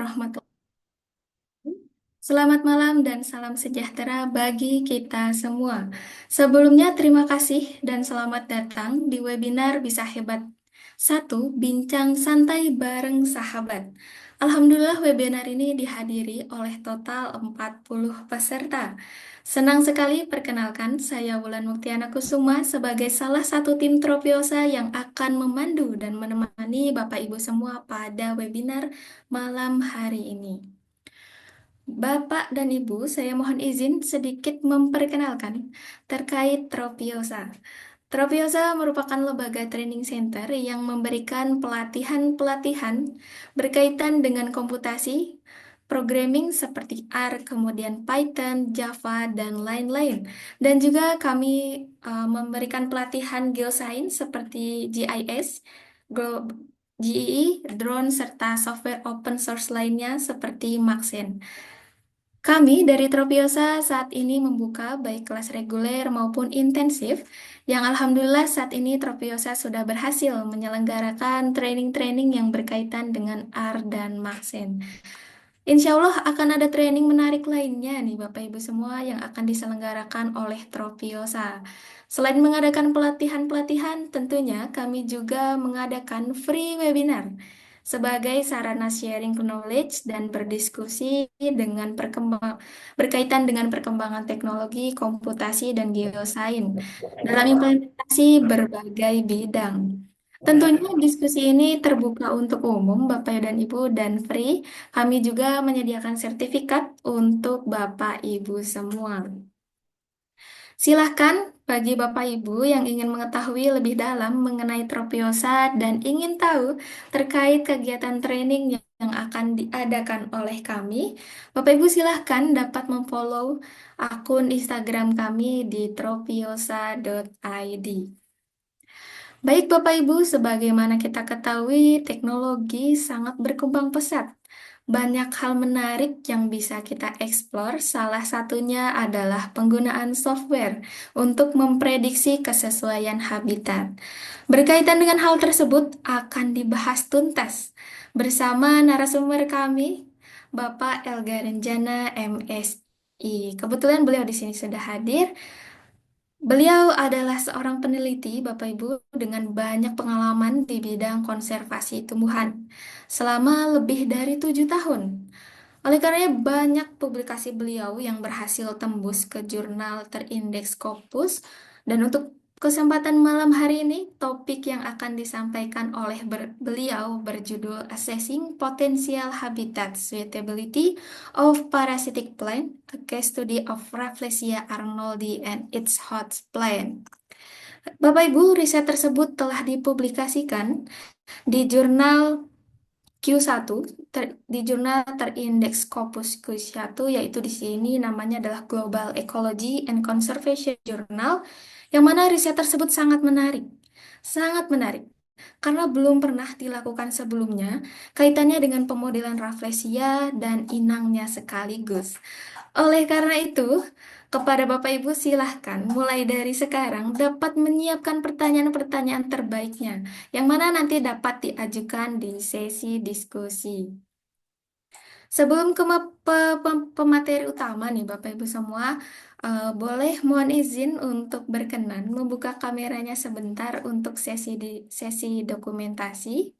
warahmatullahi. Selamat malam dan salam sejahtera bagi kita semua. Sebelumnya terima kasih dan selamat datang di webinar Bisa Hebat satu Bincang Santai Bareng Sahabat. Alhamdulillah webinar ini dihadiri oleh total 40 peserta. Senang sekali perkenalkan saya Wulan Muktiana Kusuma sebagai salah satu tim Tropiosa yang akan memandu dan menemani Bapak Ibu semua pada webinar malam hari ini. Bapak dan Ibu, saya mohon izin sedikit memperkenalkan terkait Tropiosa. Tropiosa merupakan lembaga training center yang memberikan pelatihan-pelatihan berkaitan dengan komputasi, programming seperti R, kemudian Python, Java, dan lain-lain. Dan juga kami memberikan pelatihan geoscience seperti GIS, GEE, drone, serta software open source lainnya seperti Maxen. Kami dari Tropiosa saat ini membuka baik kelas reguler maupun intensif, yang alhamdulillah saat ini Tropiosa sudah berhasil menyelenggarakan training-training yang berkaitan dengan R dan Maxen. Insya Allah akan ada training menarik lainnya nih Bapak Ibu semua yang akan diselenggarakan oleh Tropiosa. Selain mengadakan pelatihan-pelatihan, tentunya kami juga mengadakan free webinar sebagai sarana sharing knowledge dan berdiskusi berkaitan dengan perkembangan teknologi, komputasi, dan geosains dalam implementasi berbagai bidang. Tentunya diskusi ini terbuka untuk umum, Bapak dan Ibu, dan free. Kami juga menyediakan sertifikat untuk Bapak Ibu semua. Silahkan bagi Bapak Ibu yang ingin mengetahui lebih dalam mengenai Tropiosa dan ingin tahu terkait kegiatan training yang akan diadakan oleh kami, Bapak Ibu silahkan dapat memfollow akun Instagram kami di tropiosa.id. Baik Bapak Ibu, sebagaimana kita ketahui, teknologi sangat berkembang pesat. Banyak hal menarik yang bisa kita eksplor, salah satunya adalah penggunaan software untuk memprediksi kesesuaian habitat. Berkaitan dengan hal tersebut akan dibahas tuntas bersama narasumber kami, Bapak Elga Renjana, MSI. Kebetulan beliau di sini sudah hadir. Beliau adalah seorang peneliti, Bapak Ibu, dengan banyak pengalaman di bidang konservasi tumbuhan selama lebih dari 7 tahun. Oleh karenanya banyak publikasi beliau yang berhasil tembus ke jurnal terindeks Scopus. Dan untuk kesempatan malam hari ini, topik yang akan disampaikan oleh beliau berjudul Assessing Potential Habitat Suitability of Parasitic Plant, a Case Study of Rafflesia arnoldi and its Host Plant. Bapak Ibu, riset tersebut telah dipublikasikan di jurnal Q1 di jurnal terindeks Scopus Q1, yaitu di sini namanya adalah Global Ecology and Conservation Journal, yang mana riset tersebut sangat menarik. Sangat menarik. Karena belum pernah dilakukan sebelumnya kaitannya dengan pemodelan Rafflesia dan inangnya sekaligus. Oleh karena itu, kepada Bapak Ibu silahkan mulai dari sekarang dapat menyiapkan pertanyaan-pertanyaan terbaiknya, yang mana nanti dapat diajukan di sesi diskusi. Sebelum ke pemateri utama nih Bapak Ibu semua, boleh mohon izin untuk berkenan membuka kameranya sebentar untuk sesi dokumentasi.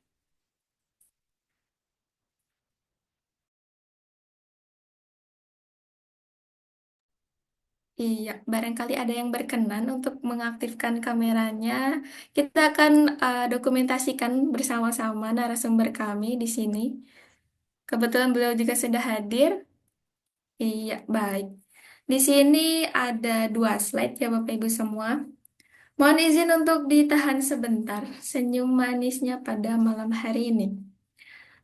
Iya, barangkali ada yang berkenan untuk mengaktifkan kameranya. Kita akan dokumentasikan bersama-sama narasumber kami di sini. Kebetulan beliau juga sudah hadir. Iya, baik. Di sini ada 2 slide ya Bapak Ibu semua. Mohon izin untuk ditahan sebentar senyum manisnya pada malam hari ini.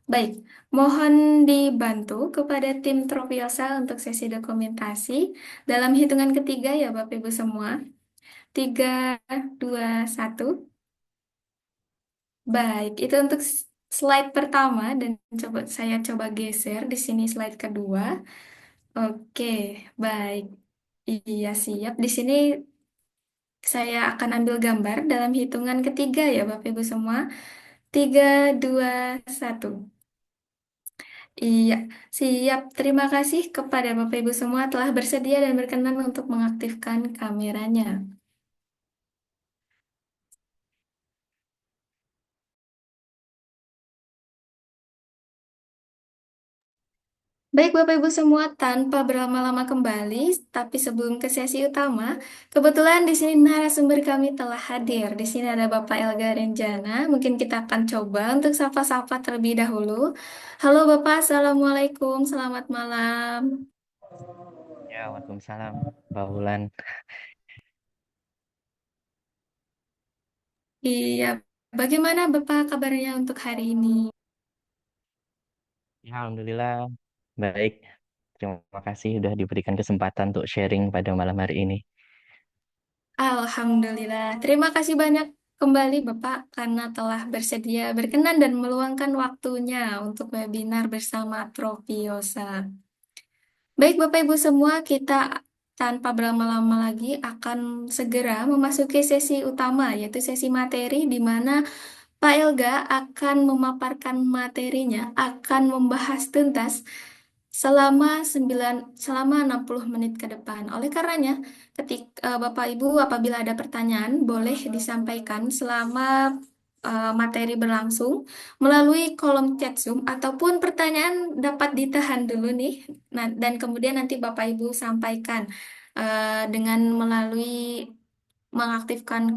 Baik, mohon dibantu kepada tim Tropiosa untuk sesi dokumentasi dalam hitungan ketiga ya Bapak Ibu semua. 3, 2, 1. Baik, itu untuk slide pertama dan saya coba geser di sini slide kedua. Oke, baik. Iya, siap. Di sini saya akan ambil gambar dalam hitungan ketiga ya Bapak Ibu semua. 3, 2, 1. Iya, siap. Terima kasih kepada Bapak Ibu semua telah bersedia dan berkenan untuk mengaktifkan kameranya. Baik Bapak Ibu semua, tanpa berlama-lama kembali, tapi sebelum ke sesi utama, kebetulan di sini narasumber kami telah hadir. Di sini ada Bapak Elga Renjana. Mungkin kita akan coba untuk sapa-sapa terlebih dahulu. Halo Bapak, Assalamualaikum, selamat malam. Ya, Waalaikumsalam, Mbak Wulan. Iya, bagaimana Bapak kabarnya untuk hari ini? Ya, Alhamdulillah, baik. Terima kasih sudah diberikan kesempatan untuk sharing pada malam hari ini. Alhamdulillah. Terima kasih banyak kembali Bapak karena telah bersedia berkenan dan meluangkan waktunya untuk webinar bersama Tropiosa. Baik Bapak Ibu semua, kita tanpa berlama-lama lagi akan segera memasuki sesi utama yaitu sesi materi di mana Pak Elga akan memaparkan materinya, akan membahas tuntas selama 60 menit ke depan. Oleh karenanya, ketika Bapak Ibu apabila ada pertanyaan boleh disampaikan selama materi berlangsung melalui kolom chat Zoom ataupun pertanyaan dapat ditahan dulu nih. Nah, dan kemudian nanti Bapak Ibu sampaikan dengan melalui mengaktifkan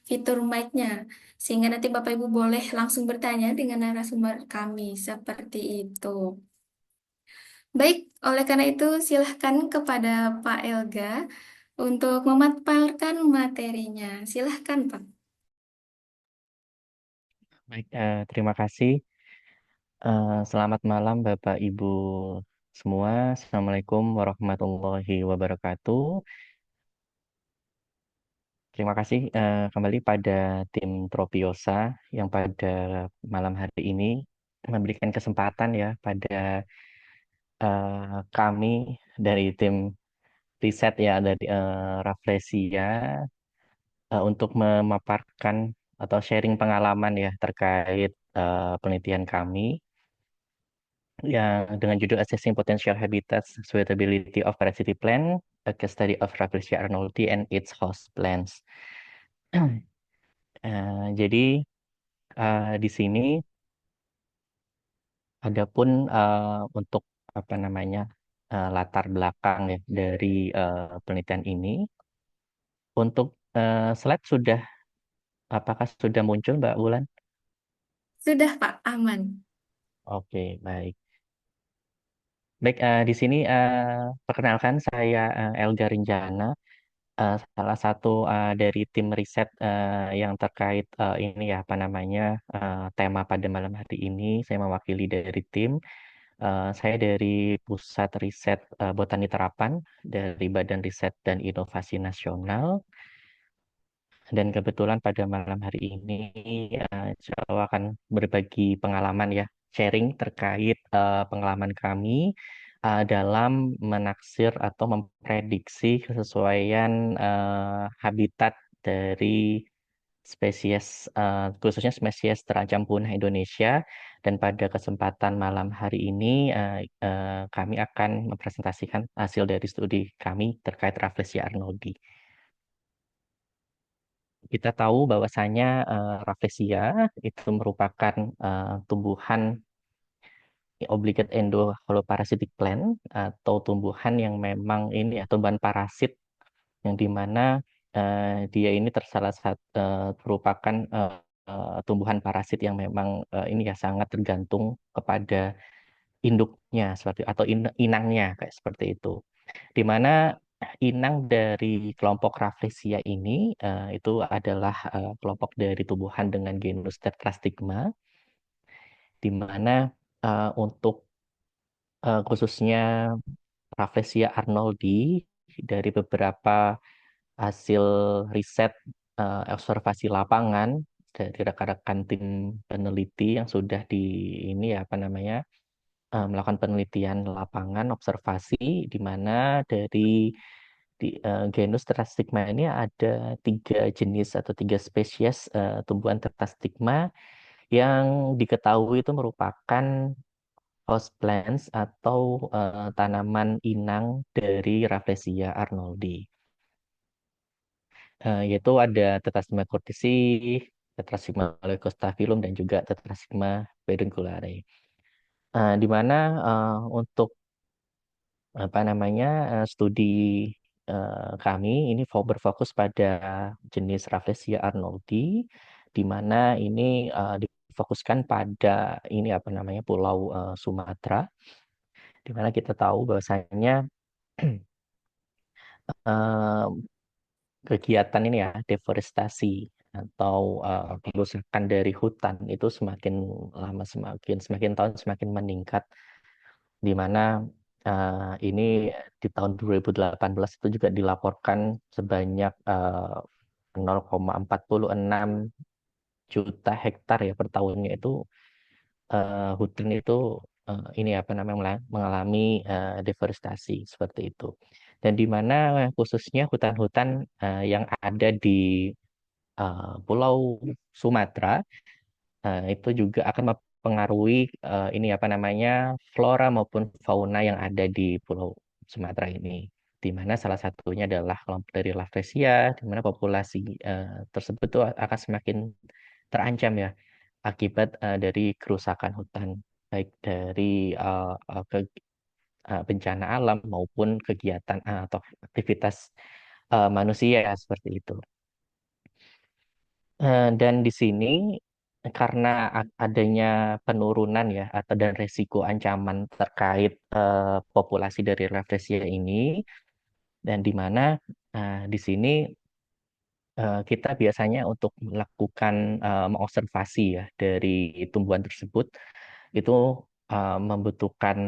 fitur mic-nya sehingga nanti Bapak Ibu boleh langsung bertanya dengan narasumber kami seperti itu. Baik, oleh karena itu silahkan kepada Pak Elga untuk memaparkan materinya. Silahkan Pak. Baik, terima kasih. Selamat malam, Bapak Ibu semua. Assalamualaikum warahmatullahi wabarakatuh. Terima kasih kembali pada tim Tropiosa yang pada malam hari ini memberikan kesempatan ya pada kami dari tim riset ya dari Rafflesia untuk memaparkan atau sharing pengalaman ya terkait penelitian kami yang dengan judul Assessing Potential Habitats Suitability of Parasitic Plant, a case study of Rafflesia arnoldii and its host plants. Jadi di sini adapun untuk apa namanya latar belakang ya dari penelitian ini untuk slide sudah apakah sudah muncul Mbak Wulan? Sudah Pak, aman. Oke, baik. Baik, di sini perkenalkan saya Elga Rinjana, salah satu dari tim riset yang terkait ini ya apa namanya tema pada malam hari ini. Saya mewakili dari tim. Saya dari Pusat Riset Botani Terapan dari Badan Riset dan Inovasi Nasional. Dan kebetulan pada malam hari ini saya akan berbagi pengalaman ya, sharing terkait pengalaman kami dalam menaksir atau memprediksi kesesuaian habitat dari spesies khususnya spesies terancam punah Indonesia. Dan pada kesempatan malam hari ini kami akan mempresentasikan hasil dari studi kami terkait Rafflesia arnoldii. Kita tahu bahwasanya Rafflesia itu merupakan tumbuhan obligate endocoloparasitic plant atau tumbuhan yang memang ini ya tumbuhan parasit yang dimana dia ini tersalah satu merupakan tumbuhan parasit yang memang ini ya sangat tergantung kepada induknya seperti atau inangnya kayak seperti itu. Di mana inang dari kelompok Rafflesia ini itu adalah kelompok dari tumbuhan dengan genus Tetrastigma, di mana untuk khususnya Rafflesia arnoldii dari beberapa hasil riset observasi lapangan dari rekan-rekan tim peneliti yang sudah di ini ya apa namanya melakukan penelitian lapangan observasi di mana dari genus Tetrastigma ini ada tiga jenis atau tiga spesies tumbuhan Tetrastigma yang diketahui itu merupakan houseplants atau tanaman inang dari Rafflesia arnoldi. Yaitu ada Tetrastigma cortesi, Tetrastigma leucostaphyllum, dan juga Tetrastigma pedunculare. Di mana untuk apa namanya studi kami ini berfokus pada jenis Rafflesia arnoldi, di mana ini difokuskan pada ini apa namanya Pulau Sumatera, di mana kita tahu bahwasanya eh, kegiatan ini ya deforestasi atau kerusakan dari hutan itu semakin lama semakin tahun semakin meningkat, di mana ini di tahun 2018 itu juga dilaporkan sebanyak 0,46 juta hektar ya per tahunnya itu hutan itu ini apa namanya mengalami deforestasi seperti itu. Dan di mana khususnya hutan-hutan yang ada di Pulau Sumatera itu juga akan mempengaruhi ini apa namanya flora maupun fauna yang ada di Pulau Sumatera ini. Di mana salah satunya adalah kelompok dari Rafflesia, di mana populasi tersebut tuh akan semakin terancam ya akibat dari kerusakan hutan, baik dari bencana alam maupun kegiatan atau aktivitas manusia seperti itu. Dan di sini karena adanya penurunan ya atau dan resiko ancaman terkait populasi dari Rafflesia ini, dan di mana di sini kita biasanya untuk melakukan mengobservasi ya dari tumbuhan tersebut itu membutuhkan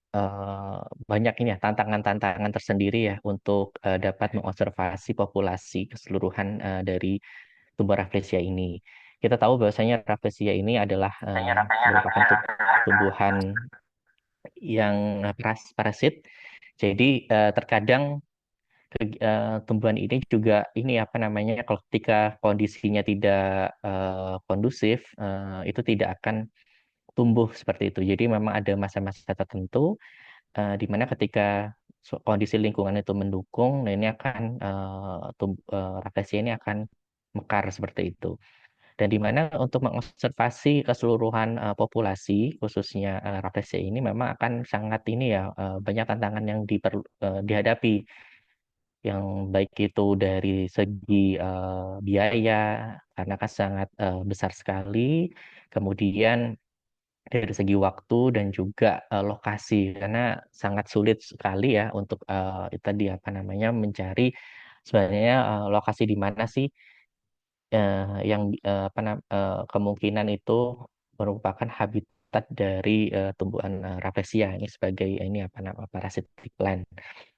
eh, banyak ini ya tantangan-tantangan tersendiri ya untuk dapat mengobservasi populasi keseluruhan dari tumbuh Rafflesia ini. Kita tahu bahwasanya Rafflesia ini adalah merupakan tumbuhan yang parasit. Jadi terkadang tumbuhan ini juga ini apa namanya kalau ketika kondisinya tidak kondusif itu tidak akan tumbuh seperti itu. Jadi memang ada masa-masa tertentu di mana ketika kondisi lingkungan itu mendukung, nah ini akan Rafflesia ini akan mekar seperti itu. Dan di mana untuk mengobservasi keseluruhan populasi, khususnya Rafflesia ini memang akan sangat ini ya, banyak tantangan yang dihadapi, yang baik itu dari segi biaya, karena kan sangat besar sekali, kemudian dari segi waktu dan juga lokasi, karena sangat sulit sekali ya untuk tadi apa namanya mencari sebenarnya lokasi di mana sih yang kemungkinan itu merupakan habitat dari tumbuhan Rafflesia ini sebagai ini apa nama parasitic plant.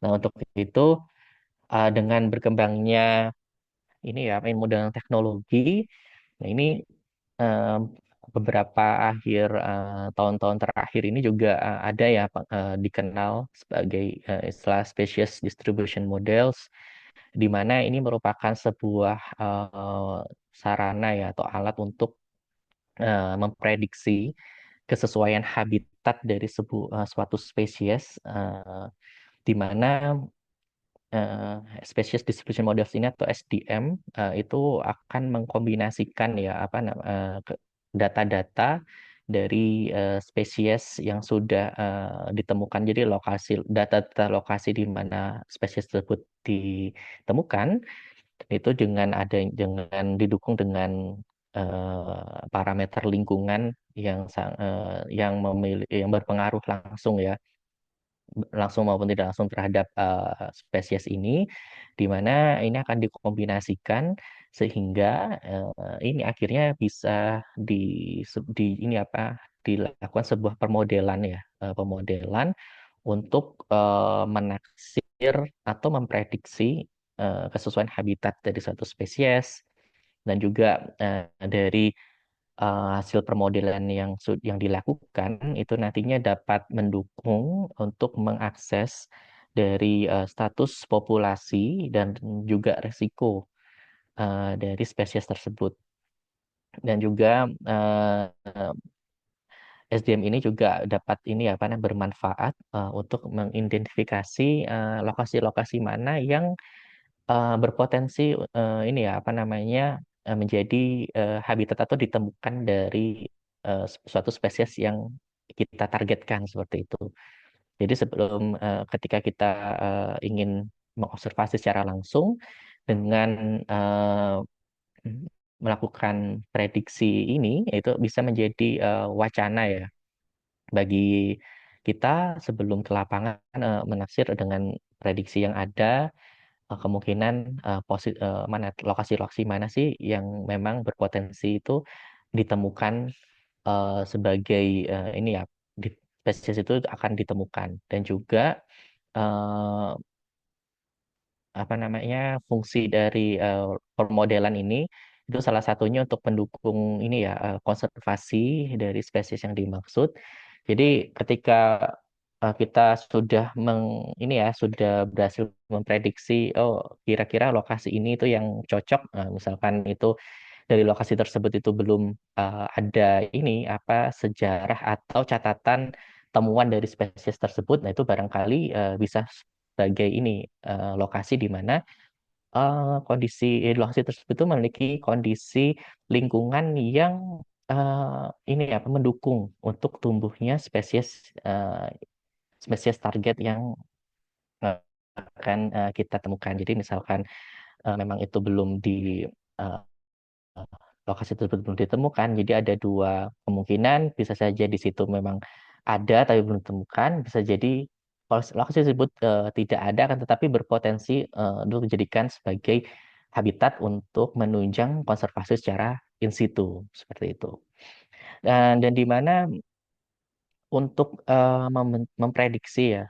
Nah, untuk itu dengan berkembangnya ini ya main modern teknologi, nah ini eh, beberapa tahun-tahun terakhir ini juga ada ya dikenal sebagai istilah species distribution models, di mana ini merupakan sebuah sarana ya atau alat untuk memprediksi kesesuaian habitat dari suatu spesies, di mana eh, Species Distribution Models ini atau SDM itu akan mengkombinasikan ya data-data dari spesies yang sudah ditemukan. Jadi data-data lokasi di mana spesies tersebut ditemukan itu dengan didukung dengan parameter lingkungan yang berpengaruh langsung maupun tidak langsung terhadap spesies ini, di mana ini akan dikombinasikan sehingga ini akhirnya bisa di, ini apa dilakukan sebuah permodelan ya, pemodelan untuk menaksir atau memprediksi kesesuaian habitat dari suatu spesies, dan juga dari hasil permodelan yang dilakukan itu nantinya dapat mendukung untuk mengakses dari status populasi dan juga risiko dari spesies tersebut, dan juga SDM ini juga dapat ini ya, apa namanya, bermanfaat untuk mengidentifikasi lokasi-lokasi mana yang berpotensi ini ya, apa namanya, menjadi habitat atau ditemukan dari suatu spesies yang kita targetkan seperti itu. Jadi sebelum ketika kita ingin mengobservasi secara langsung dengan melakukan prediksi ini, itu bisa menjadi wacana ya bagi kita sebelum ke lapangan menafsir dengan prediksi yang ada, kemungkinan mana lokasi-lokasi mana sih yang memang berpotensi itu ditemukan sebagai ini ya, di spesies itu akan ditemukan. Dan juga eh, apa namanya, fungsi dari permodelan ini itu salah satunya untuk mendukung ini ya, konservasi dari spesies yang dimaksud. Jadi ketika kita sudah ini ya, sudah berhasil memprediksi, oh kira-kira lokasi ini itu yang cocok, misalkan itu dari lokasi tersebut itu belum ada ini apa, sejarah atau catatan temuan dari spesies tersebut, nah itu barangkali bisa sebagai ini lokasi di mana lokasi tersebut itu memiliki kondisi lingkungan yang ini ya, mendukung untuk tumbuhnya spesies eh, spesies target yang eh, akan kita temukan. Jadi misalkan memang itu belum di eh, lokasi tersebut belum ditemukan. Jadi ada dua kemungkinan, bisa saja di situ memang ada tapi belum ditemukan, bisa jadi lokasi tersebut tidak ada kan, tetapi berpotensi untuk dijadikan sebagai habitat untuk menunjang konservasi secara in situ seperti itu. Dan di mana untuk memprediksi ya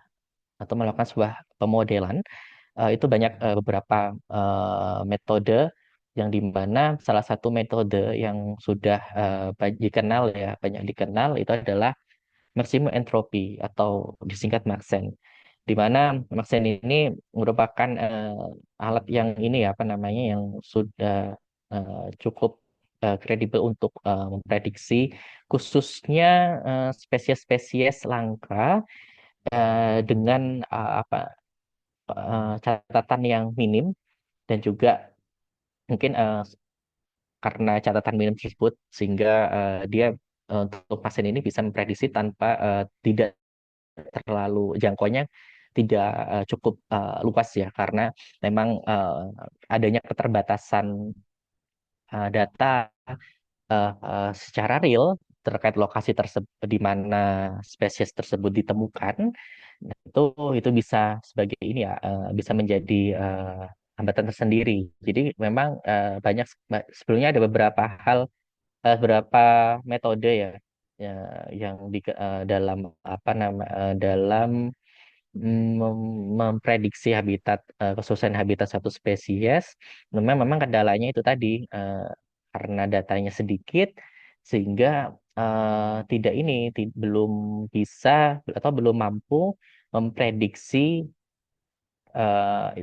atau melakukan sebuah pemodelan, itu banyak beberapa metode yang di mana salah satu metode yang sudah dikenal ya, banyak dikenal, itu adalah maksimum entropi atau disingkat Maxent. Di mana Maxent ini merupakan alat yang ini ya, apa namanya, yang sudah cukup kredibel untuk memprediksi khususnya spesies-spesies langka dengan apa, catatan yang minim, dan juga mungkin karena catatan minim tersebut sehingga dia untuk pasien ini bisa memprediksi tanpa tidak terlalu jangkauannya tidak cukup luas ya, karena memang adanya keterbatasan data secara real terkait lokasi tersebut di mana spesies tersebut ditemukan. Nah, itu bisa sebagai ini ya, bisa menjadi hambatan tersendiri. Jadi memang banyak sebelumnya ada beberapa metode ya, ya yang dalam apa dalam memprediksi habitat, kesusahan habitat satu spesies. Memang kendalanya itu tadi, karena datanya sedikit sehingga tidak ini belum bisa atau belum mampu memprediksi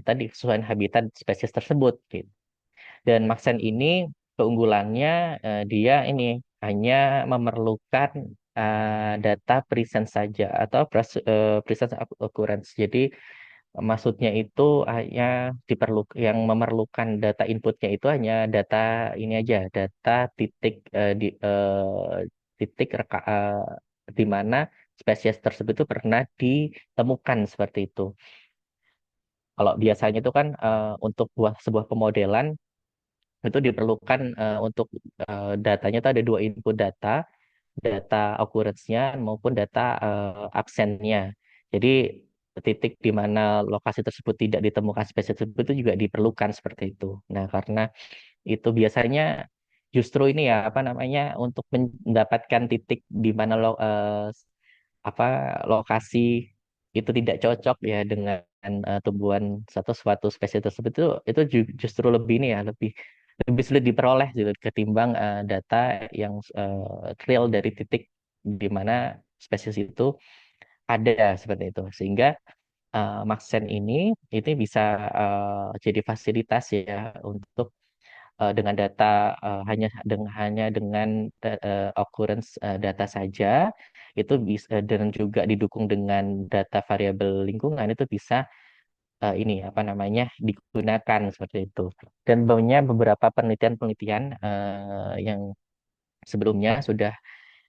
tadi kesusahan habitat spesies tersebut gitu. Dan Maxen ini keunggulannya, dia ini hanya memerlukan data presence saja atau presence occurrence. Jadi maksudnya itu hanya yang memerlukan data inputnya itu hanya data ini aja, data titik titik di mana spesies tersebut itu pernah ditemukan seperti itu. Kalau biasanya itu kan untuk sebuah pemodelan itu diperlukan untuk datanya itu ada dua input data, data occurrence-nya maupun data absennya. Jadi titik di mana lokasi tersebut tidak ditemukan spesies tersebut itu juga diperlukan seperti itu. Nah, karena itu biasanya justru ini ya, apa namanya, untuk mendapatkan titik di mana apa lokasi itu tidak cocok ya dengan tumbuhan satu suatu spesies tersebut, itu justru lebih ini ya, lebih lebih sulit diperoleh gitu ketimbang data yang real dari titik di mana spesies itu ada seperti itu. Sehingga Maxen ini itu bisa jadi fasilitas ya untuk dengan data hanya dengan occurrence data saja itu bisa dan juga didukung dengan data variabel lingkungan itu bisa ini apa namanya digunakan seperti itu. Dan banyak beberapa penelitian-penelitian yang sebelumnya sudah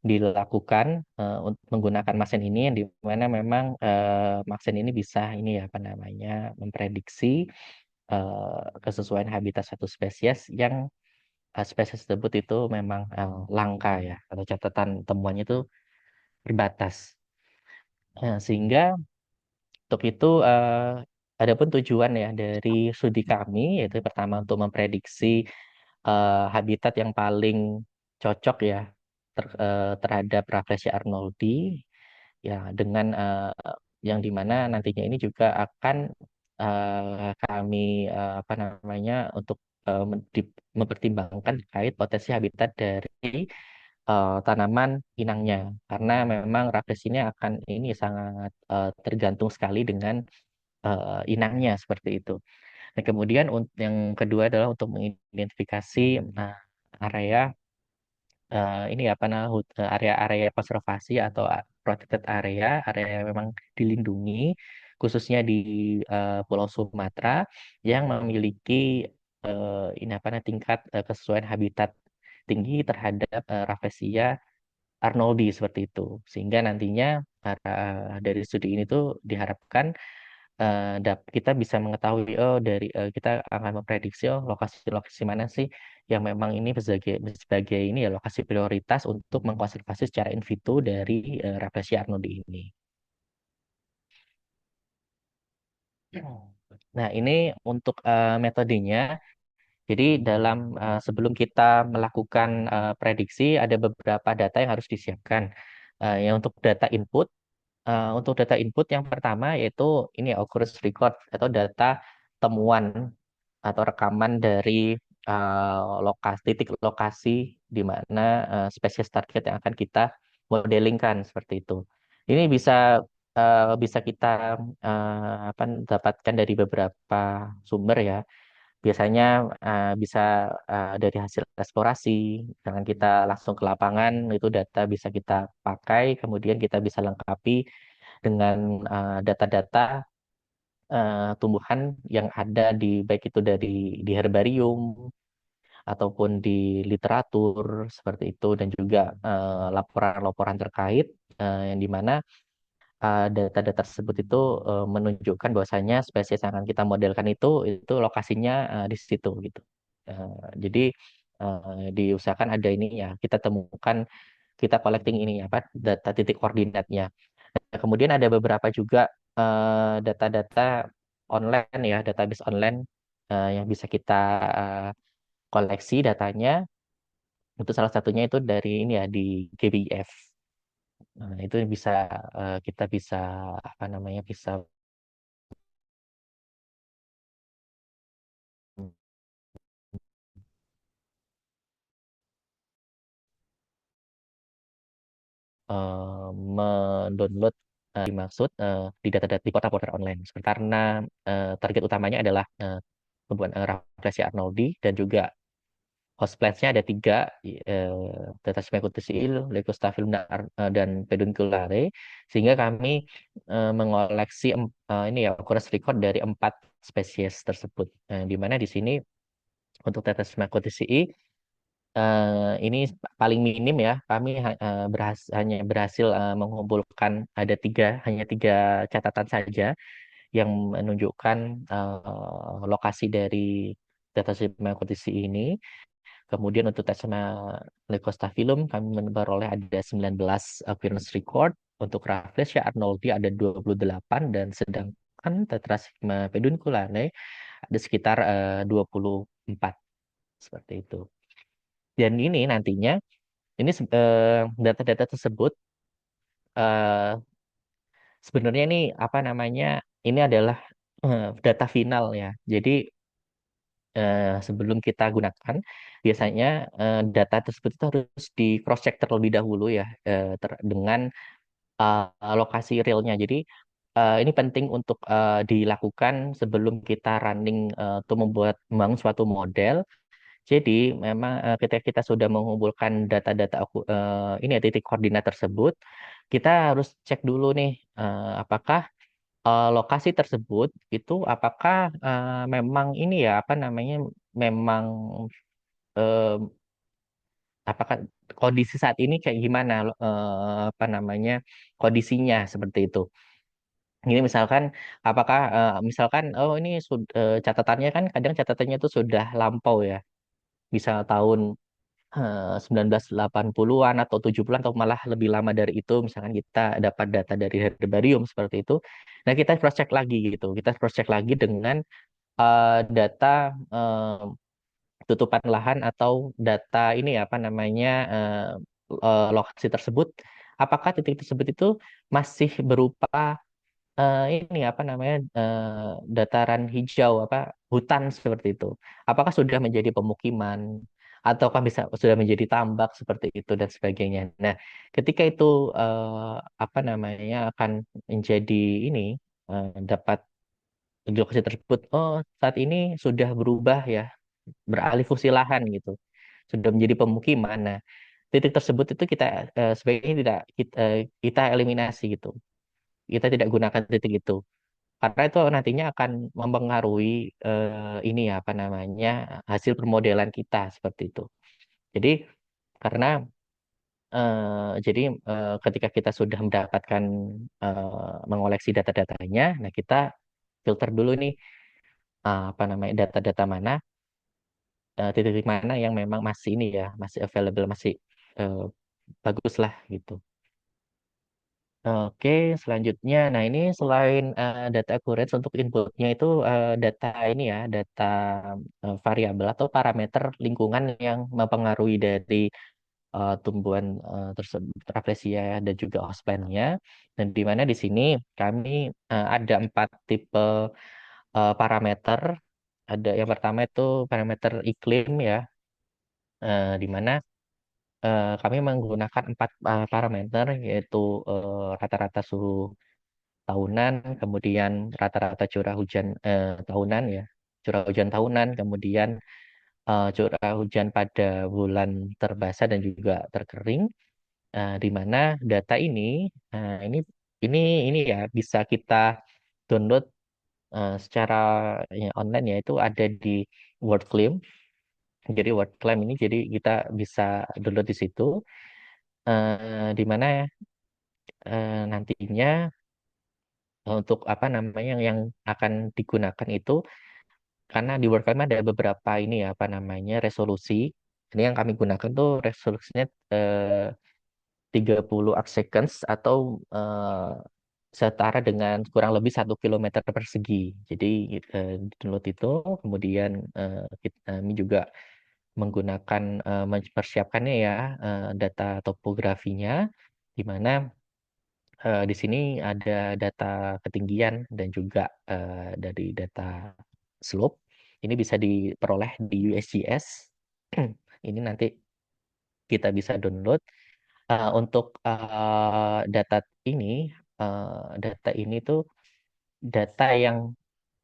dilakukan untuk menggunakan mesin ini yang di mana memang mesin ini bisa ini ya apa namanya memprediksi kesesuaian habitat satu spesies yang spesies tersebut itu memang langka ya atau catatan temuannya itu terbatas. Sehingga untuk itu adapun tujuan ya dari studi kami yaitu pertama untuk memprediksi habitat yang paling cocok ya terhadap Rafflesia arnoldi ya dengan yang dimana nantinya ini juga akan kami apa namanya untuk mempertimbangkan terkait potensi habitat dari tanaman inangnya karena memang Rafflesia ini akan ini sangat tergantung sekali dengan inangnya seperti itu. Nah, kemudian yang kedua adalah untuk mengidentifikasi area ini apa namanya area-area konservasi atau protected area, area yang memang dilindungi, khususnya di Pulau Sumatera yang memiliki ini apa namanya tingkat kesesuaian habitat tinggi terhadap Rafflesia arnoldi seperti itu. Sehingga nantinya dari studi ini tuh diharapkan kita bisa mengetahui kita akan memprediksi lokasi-lokasi mana sih yang memang ini sebagai ini ya lokasi prioritas untuk mengkonservasi secara in situ dari Rafflesia arnoldi ini. Nah, ini untuk metodenya. Jadi sebelum kita melakukan prediksi ada beberapa data yang harus disiapkan. Yang untuk data input yang pertama yaitu ini occurrence record atau data temuan atau rekaman dari titik lokasi di mana spesies target yang akan kita modelingkan seperti itu. Ini bisa kita dapatkan dari beberapa sumber ya. Biasanya bisa dari hasil eksplorasi, dengan kita langsung ke lapangan itu data bisa kita pakai, kemudian kita bisa lengkapi dengan data-data tumbuhan yang ada baik itu di herbarium ataupun di literatur seperti itu dan juga laporan-laporan terkait yang dimana data-data tersebut itu menunjukkan bahwasanya spesies yang akan kita modelkan itu lokasinya di situ gitu. Jadi diusahakan ada ini ya kita temukan kita collecting ini apa data titik koordinatnya. Nah, kemudian ada beberapa juga data-data online ya, database online yang bisa kita eh, koleksi datanya. Itu salah satunya itu dari ini ya di GBIF. Nah, itu bisa kita bisa apa namanya bisa mendownload dimaksud di data-data di portal-portal online. Karena target utamanya adalah pembuatan Rafflesia arnoldi dan juga host plants-nya ada tiga, Tetrasema cuticil, Leucostaphyllum dan Pedunculare, sehingga kami mengoleksi ini ya occurrence record dari 4 spesies tersebut. Di mana di sini untuk Tetrasema cuticii ini paling minim ya, kami hanya berhasil mengumpulkan hanya tiga catatan saja yang menunjukkan lokasi dari Tetrasema cuticii ini. Kemudian untuk Taxana Leucostaphylum kami memperoleh ada 19 appearance record. Untuk Rafflesia arnoldi ada 28 dan sedangkan Tetrasema pedunculare ada sekitar 24 seperti itu. Dan ini nantinya data-data tersebut eh, sebenarnya ini apa namanya? Ini adalah data final ya. Jadi sebelum kita gunakan, biasanya data tersebut itu harus di cross check terlebih dahulu ya dengan lokasi realnya. Jadi ini penting untuk dilakukan sebelum kita running atau membangun suatu model Jadi memang ketika kita sudah mengumpulkan data-data ini ya, titik koordinat tersebut, kita harus cek dulu nih apakah lokasi tersebut itu apakah memang ini ya apa namanya memang eh, apakah kondisi saat ini kayak gimana apa namanya kondisinya seperti itu. Ini misalkan apakah misalkan oh ini catatannya kan kadang catatannya itu sudah lampau ya. Bisa tahun 1980-an atau 70-an atau malah lebih lama dari itu misalkan kita dapat data dari herbarium seperti itu. Nah, kita cross check lagi gitu. Kita cross check lagi dengan data tutupan lahan atau data ini ya, apa namanya lokasi tersebut apakah titik tersebut itu masih berupa ini apa namanya dataran hijau apa hutan seperti itu. Apakah sudah menjadi pemukiman ataukah bisa sudah menjadi tambak seperti itu dan sebagainya. Nah, ketika itu apa namanya akan menjadi ini dapat lokasi tersebut, oh saat ini sudah berubah ya, beralih fungsi lahan gitu, sudah menjadi pemukiman. Nah, titik tersebut itu kita sebaiknya tidak kita eliminasi gitu. Kita tidak gunakan titik itu karena itu nantinya akan mempengaruhi ini ya apa namanya hasil permodelan kita seperti itu. Jadi karena jadi ketika kita sudah mendapatkan mengoleksi data-datanya, nah kita filter dulu nih apa namanya data-data mana, titik-titik mana yang memang masih ini ya masih available masih eh, bagus lah gitu. Oke, selanjutnya, nah ini selain data accurate untuk inputnya itu data ini ya, data variabel atau parameter lingkungan yang mempengaruhi dari tumbuhan tersebut, Rafflesia dan juga hosplandnya. Dan di mana di sini kami ada 4 tipe parameter. Ada yang pertama itu parameter iklim ya, di mana kami menggunakan 4 parameter yaitu rata-rata suhu tahunan, kemudian rata-rata curah hujan tahunan ya, curah hujan tahunan, kemudian curah hujan pada bulan terbasah dan juga terkering, di mana data eh, ini ini ini ya bisa kita download secara ya, online ya itu ada di WordClimb. Jadi WordClimb ini jadi kita bisa download di situ, di mana nantinya untuk apa namanya yang akan digunakan itu karena di WordCamp ada beberapa ini ya apa namanya resolusi. Ini yang kami gunakan tuh resolusinya 30 arc seconds atau setara dengan kurang lebih 1 kilometer persegi. Jadi download itu kemudian kami juga menggunakan mempersiapkannya ya data topografinya di mana di sini ada data ketinggian dan juga dari data slope. Ini bisa diperoleh di USGS. Ini nanti kita bisa download. Untuk data ini tuh data yang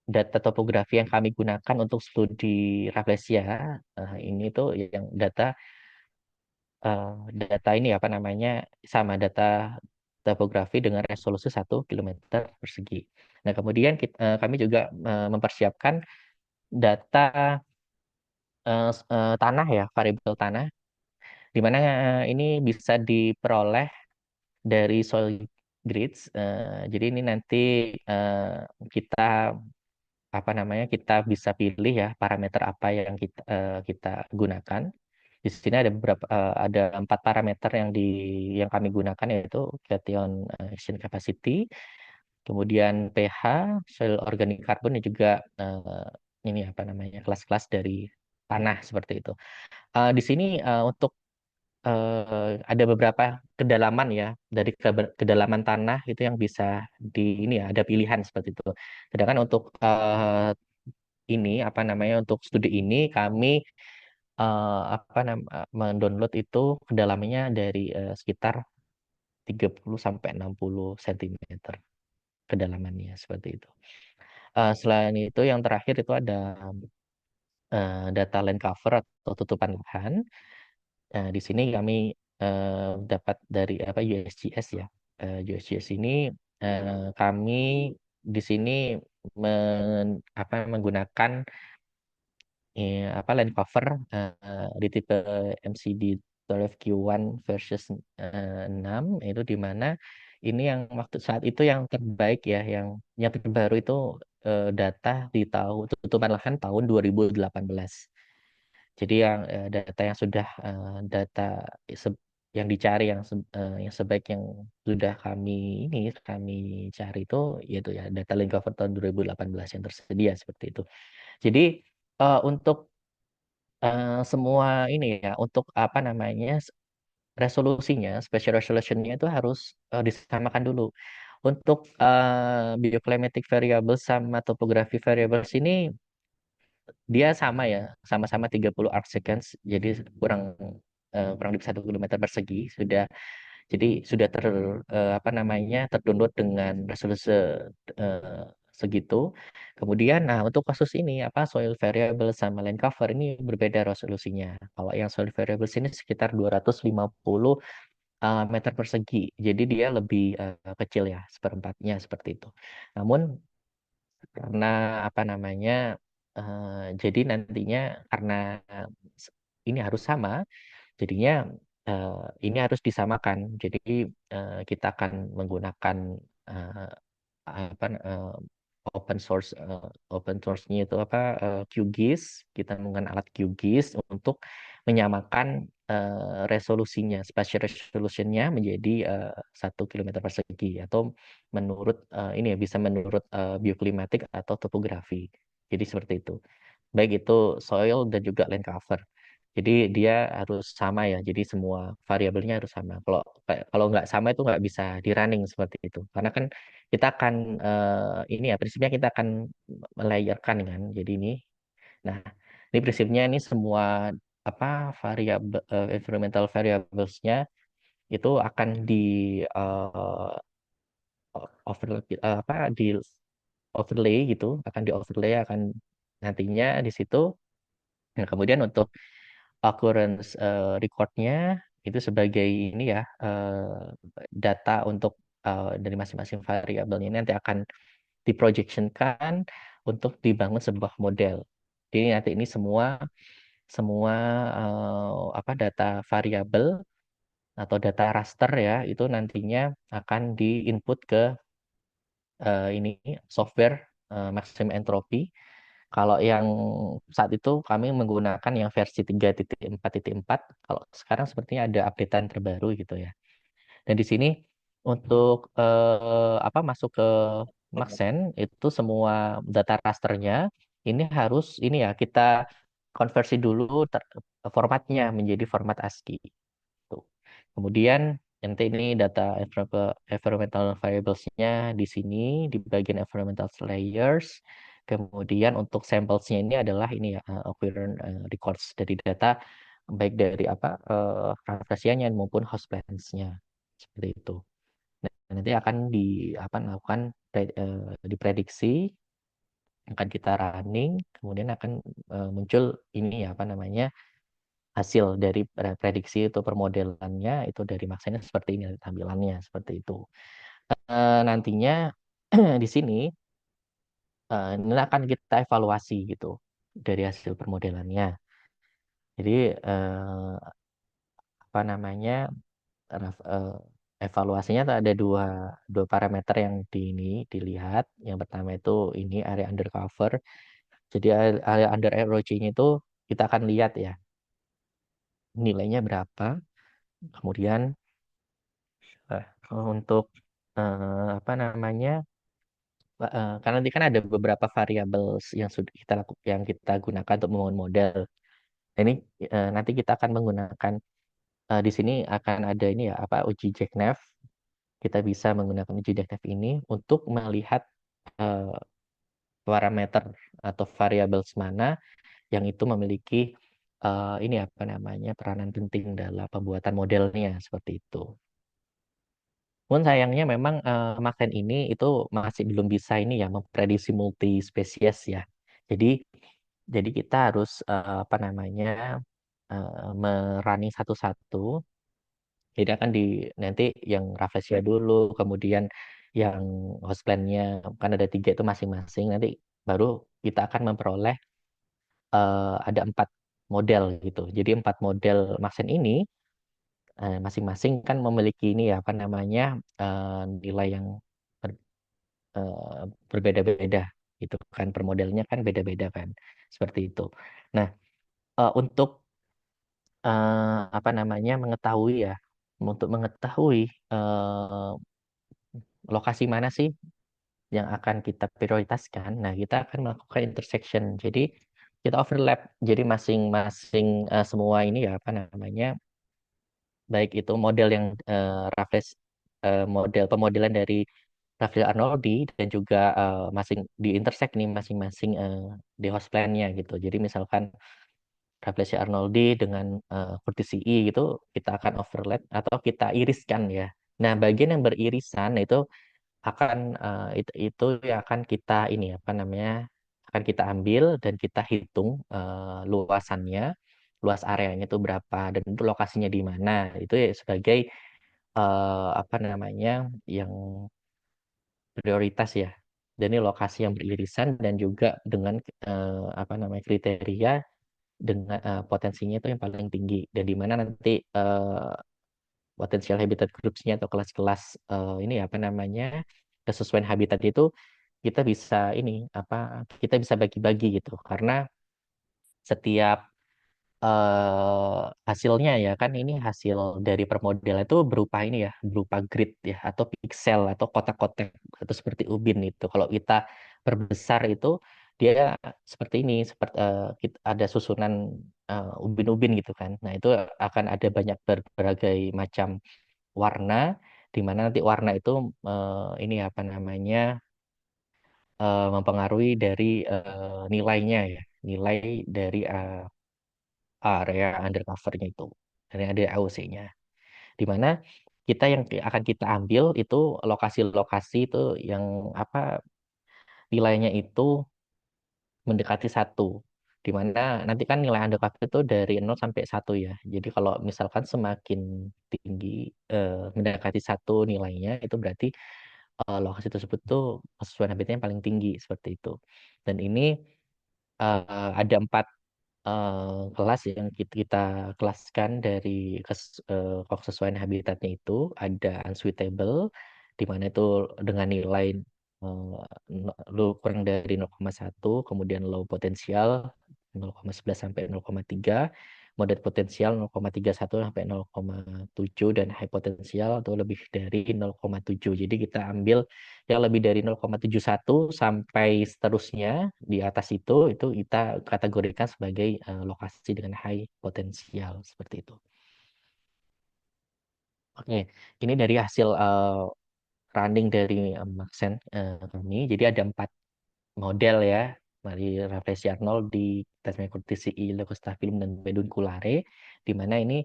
data topografi yang kami gunakan untuk studi Rafflesia. Ini tuh yang eh, data ini apa namanya sama data topografi dengan resolusi 1 kilometer persegi. Nah, kemudian kami juga mempersiapkan data tanah ya, variabel tanah, di mana ini bisa diperoleh dari soil grids. Jadi ini nanti kita apa namanya kita bisa pilih ya parameter apa yang kita gunakan. Di sini ada beberapa ada 4 parameter yang kami gunakan yaitu cation action capacity, kemudian pH, soil organic carbon dan juga ini apa namanya kelas-kelas dari tanah seperti itu. Di sini untuk ada beberapa kedalaman ya dari kedalaman tanah itu yang bisa ini ya ada pilihan seperti itu. Sedangkan untuk ini apa namanya untuk studi ini kami mendownload itu kedalamannya dari sekitar 30 sampai 60 cm kedalamannya seperti itu. Selain itu yang terakhir itu ada data land cover atau tutupan lahan. Di sini kami dapat dari apa USGS ya. USGS ini kami di sini menggunakan apa land cover di tipe MCD 12Q1 versus 6 itu di mana ini yang waktu saat itu yang terbaik ya yang terbaru itu data di tahun tutupan lahan tahun 2018. Jadi yang data yang sudah data yang dicari yang sebaik yang sudah kami cari itu yaitu ya data link cover tahun 2018 yang tersedia seperti itu. Jadi untuk semua ini ya untuk apa namanya resolusinya, spatial resolutionnya itu harus disamakan dulu. Untuk bioclimatic variables sama topography variables ini dia sama ya, sama-sama 30 arc seconds, jadi kurang kurang lebih 1 kilometer persegi sudah. Jadi sudah apa namanya terdownload dengan resolusi eh, segitu. Kemudian, nah untuk kasus ini apa soil variable sama land cover ini berbeda resolusinya. Kalau yang soil variables ini sekitar 250 meter persegi. Jadi dia lebih kecil ya, seperempatnya seperti itu. Namun karena apa namanya, jadi nantinya karena s- ini harus sama. Jadinya eh, ini harus disamakan. Jadi kita akan menggunakan eh, apa open source-nya itu apa QGIS. Kita menggunakan alat QGIS untuk menyamakan resolusinya, spatial resolution-nya menjadi 1 kilometer persegi atau menurut ini ya bisa menurut bioklimatik atau topografi. Jadi seperti itu baik itu soil dan juga land cover. Jadi dia harus sama ya. Jadi semua variabelnya harus sama. Kalau nggak sama itu nggak bisa di running seperti itu. Karena kan kita akan ini ya prinsipnya kita akan melayarkan kan. Jadi ini. Nah, ini prinsipnya ini semua apa variabel environmental variablesnya itu akan di eh, apa di overlay gitu, akan di overlay akan nantinya di situ. Nah, kemudian untuk occurrence recordnya itu sebagai ini ya data untuk dari masing-masing variabel ini nanti akan diprojectionkan untuk dibangun sebuah model. Jadi nanti ini semua semua apa data variabel atau data raster ya itu nantinya akan diinput ke ini software maximum entropy. Kalau yang saat itu kami menggunakan yang versi 3.4.4. Kalau sekarang sepertinya ada updatean terbaru gitu ya. Dan di sini untuk apa masuk ke Maxen itu semua data rasternya ini harus ini ya kita konversi dulu formatnya menjadi format ASCII. Tuh. Kemudian nanti ini data environmental variables-nya di sini di bagian environmental layers. Kemudian untuk samples-nya ini adalah ini ya occurrence records dari data baik dari apa Rafflesianya maupun host plants-nya seperti itu. Nah, nanti akan di apa melakukan diprediksi akan kita running, kemudian akan muncul ini ya apa namanya hasil dari prediksi itu permodelannya itu dari maksanya seperti ini tampilannya seperti itu. Nantinya di sini ini akan kita evaluasi gitu dari hasil permodelannya. Jadi apa namanya evaluasinya tuh ada dua dua parameter yang ini dilihat. Yang pertama itu ini area undercover. Jadi area under erosion itu kita akan lihat ya nilainya berapa. Kemudian eh, untuk apa namanya karena nanti kan ada beberapa variabel yang sudah kita lakukan yang kita gunakan untuk membangun model. Nah, ini nanti kita akan menggunakan di sini akan ada ini ya apa uji jackknife. Kita bisa menggunakan uji jackknife ini untuk melihat eh, parameter atau variabel mana yang itu memiliki ini apa namanya peranan penting dalam pembuatan modelnya seperti itu. Pun sayangnya memang makan ini itu masih belum bisa ini ya memprediksi multi spesies ya. Jadi Jadi kita harus apa namanya merunning satu-satu. Jadi akan di nanti yang Rafflesia dulu, kemudian yang host plan-nya kan ada tiga itu masing-masing. Nanti baru kita akan memperoleh ada empat model gitu. Jadi empat model Maxen ini masing-masing kan memiliki ini ya apa namanya nilai yang ber- berbeda-beda gitu kan. Per modelnya kan beda-beda kan. Seperti itu. Nah, untuk apa namanya mengetahui ya, untuk mengetahui lokasi mana sih yang akan kita prioritaskan. Nah, kita akan melakukan intersection. Jadi kita overlap. Jadi masing-masing semua ini ya apa namanya, baik itu model yang Raffles model pemodelan dari Rafael Arnoldi dan juga masing di intersect nih masing-masing di host plan-nya gitu. Jadi misalkan Rafflesia Arnoldi dengan Curtis CE gitu kita akan overlap atau kita iriskan ya. Nah, bagian yang beririsan itu akan itu yang akan kita ini apa namanya akan kita ambil dan kita hitung luasannya, luas areanya itu berapa dan itu lokasinya di mana. Itu ya sebagai apa namanya yang prioritas ya. Dan ini lokasi yang beririsan dan juga dengan apa namanya kriteria dengan potensinya itu yang paling tinggi dan di mana nanti potensial habitat groups-nya atau kelas-kelas ini apa namanya kesesuaian habitat itu kita bisa ini apa kita bisa bagi-bagi gitu karena setiap hasilnya ya kan ini hasil dari permodel itu berupa ini ya berupa grid ya atau pixel atau kotak-kotak atau seperti ubin itu kalau kita perbesar itu dia seperti ini seperti ada susunan ubin-ubin gitu kan nah itu akan ada banyak berbagai macam warna di mana nanti warna itu ini apa namanya mempengaruhi dari nilainya ya nilai dari area undercovernya itu dari ada AOC-nya di mana kita yang akan kita ambil itu lokasi-lokasi itu yang apa nilainya itu mendekati satu di mana nanti kan nilai undercover itu dari 0 sampai 1 ya jadi kalau misalkan semakin tinggi mendekati satu nilainya itu berarti lokasi tersebut tuh kesesuaian habitatnya yang paling tinggi seperti itu dan ini ada empat kelas yang kita kelaskan dari kesesuaian habitatnya itu ada unsuitable di mana itu dengan nilai kurang dari 0,1 kemudian low potensial 0,11 sampai 0,3 moderate potensial 0,31 sampai 0,7 dan high potensial atau lebih dari 0,7 jadi kita ambil yang lebih dari 0,71 sampai seterusnya di atas itu kita kategorikan sebagai lokasi dengan high potensial seperti itu. Oke, ini dari hasil running dari Maxen kami. Jadi ada empat model ya dari Rafflesia Arnold di Tasmania Curtis CE, Leucostaphylum dan Pedunculare di mana ini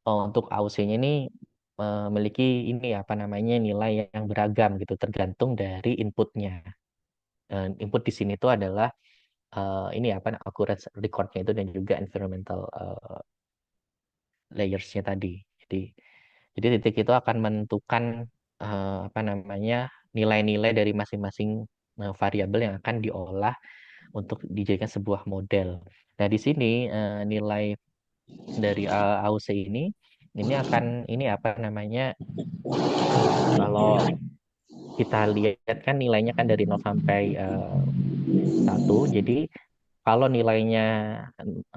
untuk AUC-nya ini memiliki ini apa namanya nilai yang beragam gitu tergantung dari inputnya. Input di sini itu adalah ini apa occurrence recordnya itu dan juga environmental layersnya tadi. Jadi titik itu akan menentukan apa namanya nilai-nilai dari masing-masing variabel yang akan diolah untuk dijadikan sebuah model. Nah di sini nilai dari AUC ini akan ini apa namanya kalau kita lihat kan nilainya kan dari 0 sampai 1. Jadi kalau nilainya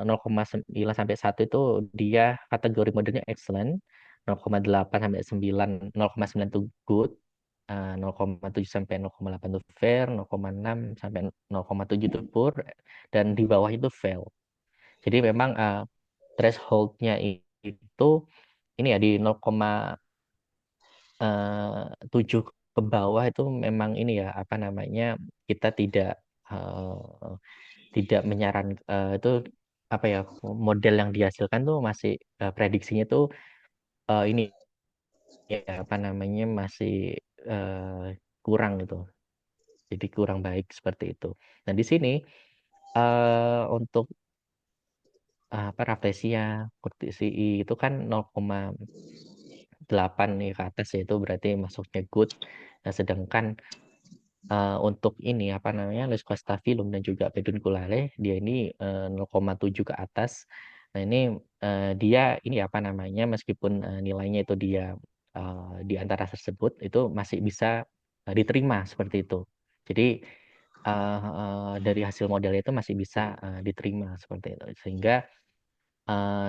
0,9 sampai 1 itu dia kategori modelnya excellent, 0,8 sampai 9, 0,9 itu good, 0,7 sampai 0,8 itu fair, 0,6 sampai 0,7 itu poor, dan di bawah itu fail. Jadi memang thresholdnya itu ini ya di 0,7 ke bawah itu memang ini ya apa namanya kita eh, tidak menyarankan itu apa ya model yang dihasilkan tuh masih prediksinya tuh ini ya apa namanya masih kurang gitu. Jadi kurang baik seperti itu. Nah, di sini Untuk apa rafflesia, kurtisi itu kan 0,8 nih ke atas, yaitu berarti masuknya good. Nah, sedangkan untuk ini apa namanya Leucostaphylum dan juga Pedunculare dia ini 0,7 ke atas. Nah, ini dia ini apa namanya meskipun nilainya itu dia di antara tersebut itu masih bisa diterima seperti itu. Jadi dari hasil model itu masih bisa diterima seperti itu. Sehingga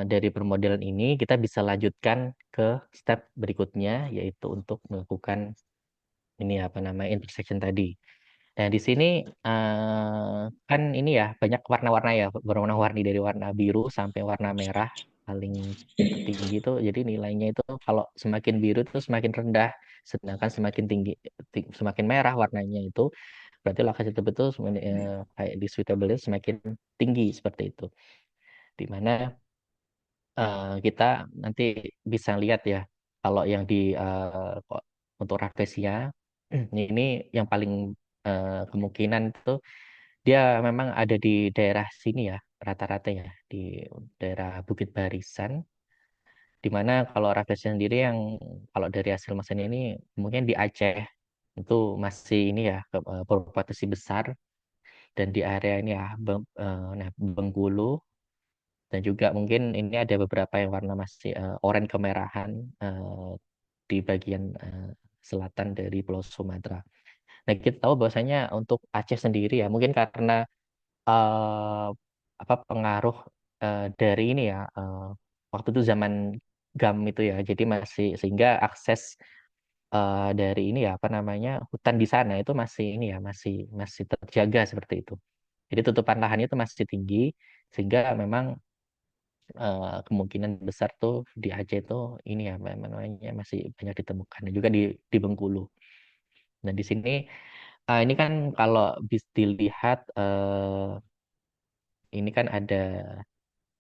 dari permodelan ini kita bisa lanjutkan ke step berikutnya yaitu untuk melakukan ini apa namanya intersection tadi. Nah, di sini kan ini ya banyak warna-warna ya, warna-warni dari warna biru sampai warna merah paling tertinggi itu. Jadi nilainya itu kalau semakin biru itu semakin rendah, sedangkan semakin tinggi, semakin merah warnanya itu berarti lokasi betul kayak di suitable semakin tinggi seperti itu. Di mana kita nanti bisa lihat ya kalau yang di untuk rafflesia ini yang paling kemungkinan itu dia memang ada di daerah sini ya, rata-rata ya, di daerah Bukit Barisan. Di mana kalau Rafflesia sendiri yang kalau dari hasil mesin ini mungkin di Aceh itu masih ini ya berpotensi besar dan di area ini ya nah, Bengkulu dan juga mungkin ini ada beberapa yang warna masih oranye kemerahan di bagian selatan dari Pulau Sumatera. Nah, kita tahu bahwasanya untuk Aceh sendiri ya mungkin karena eh, apa pengaruh dari ini ya waktu itu zaman GAM itu ya jadi masih sehingga akses dari ini ya apa namanya hutan di sana itu masih ini ya masih masih terjaga seperti itu jadi tutupan lahannya itu masih tinggi sehingga memang kemungkinan besar tuh di Aceh itu ini ya apa namanya masih banyak ditemukan dan juga di Bengkulu. Nah di sini ini kan kalau bisa dilihat ini kan ada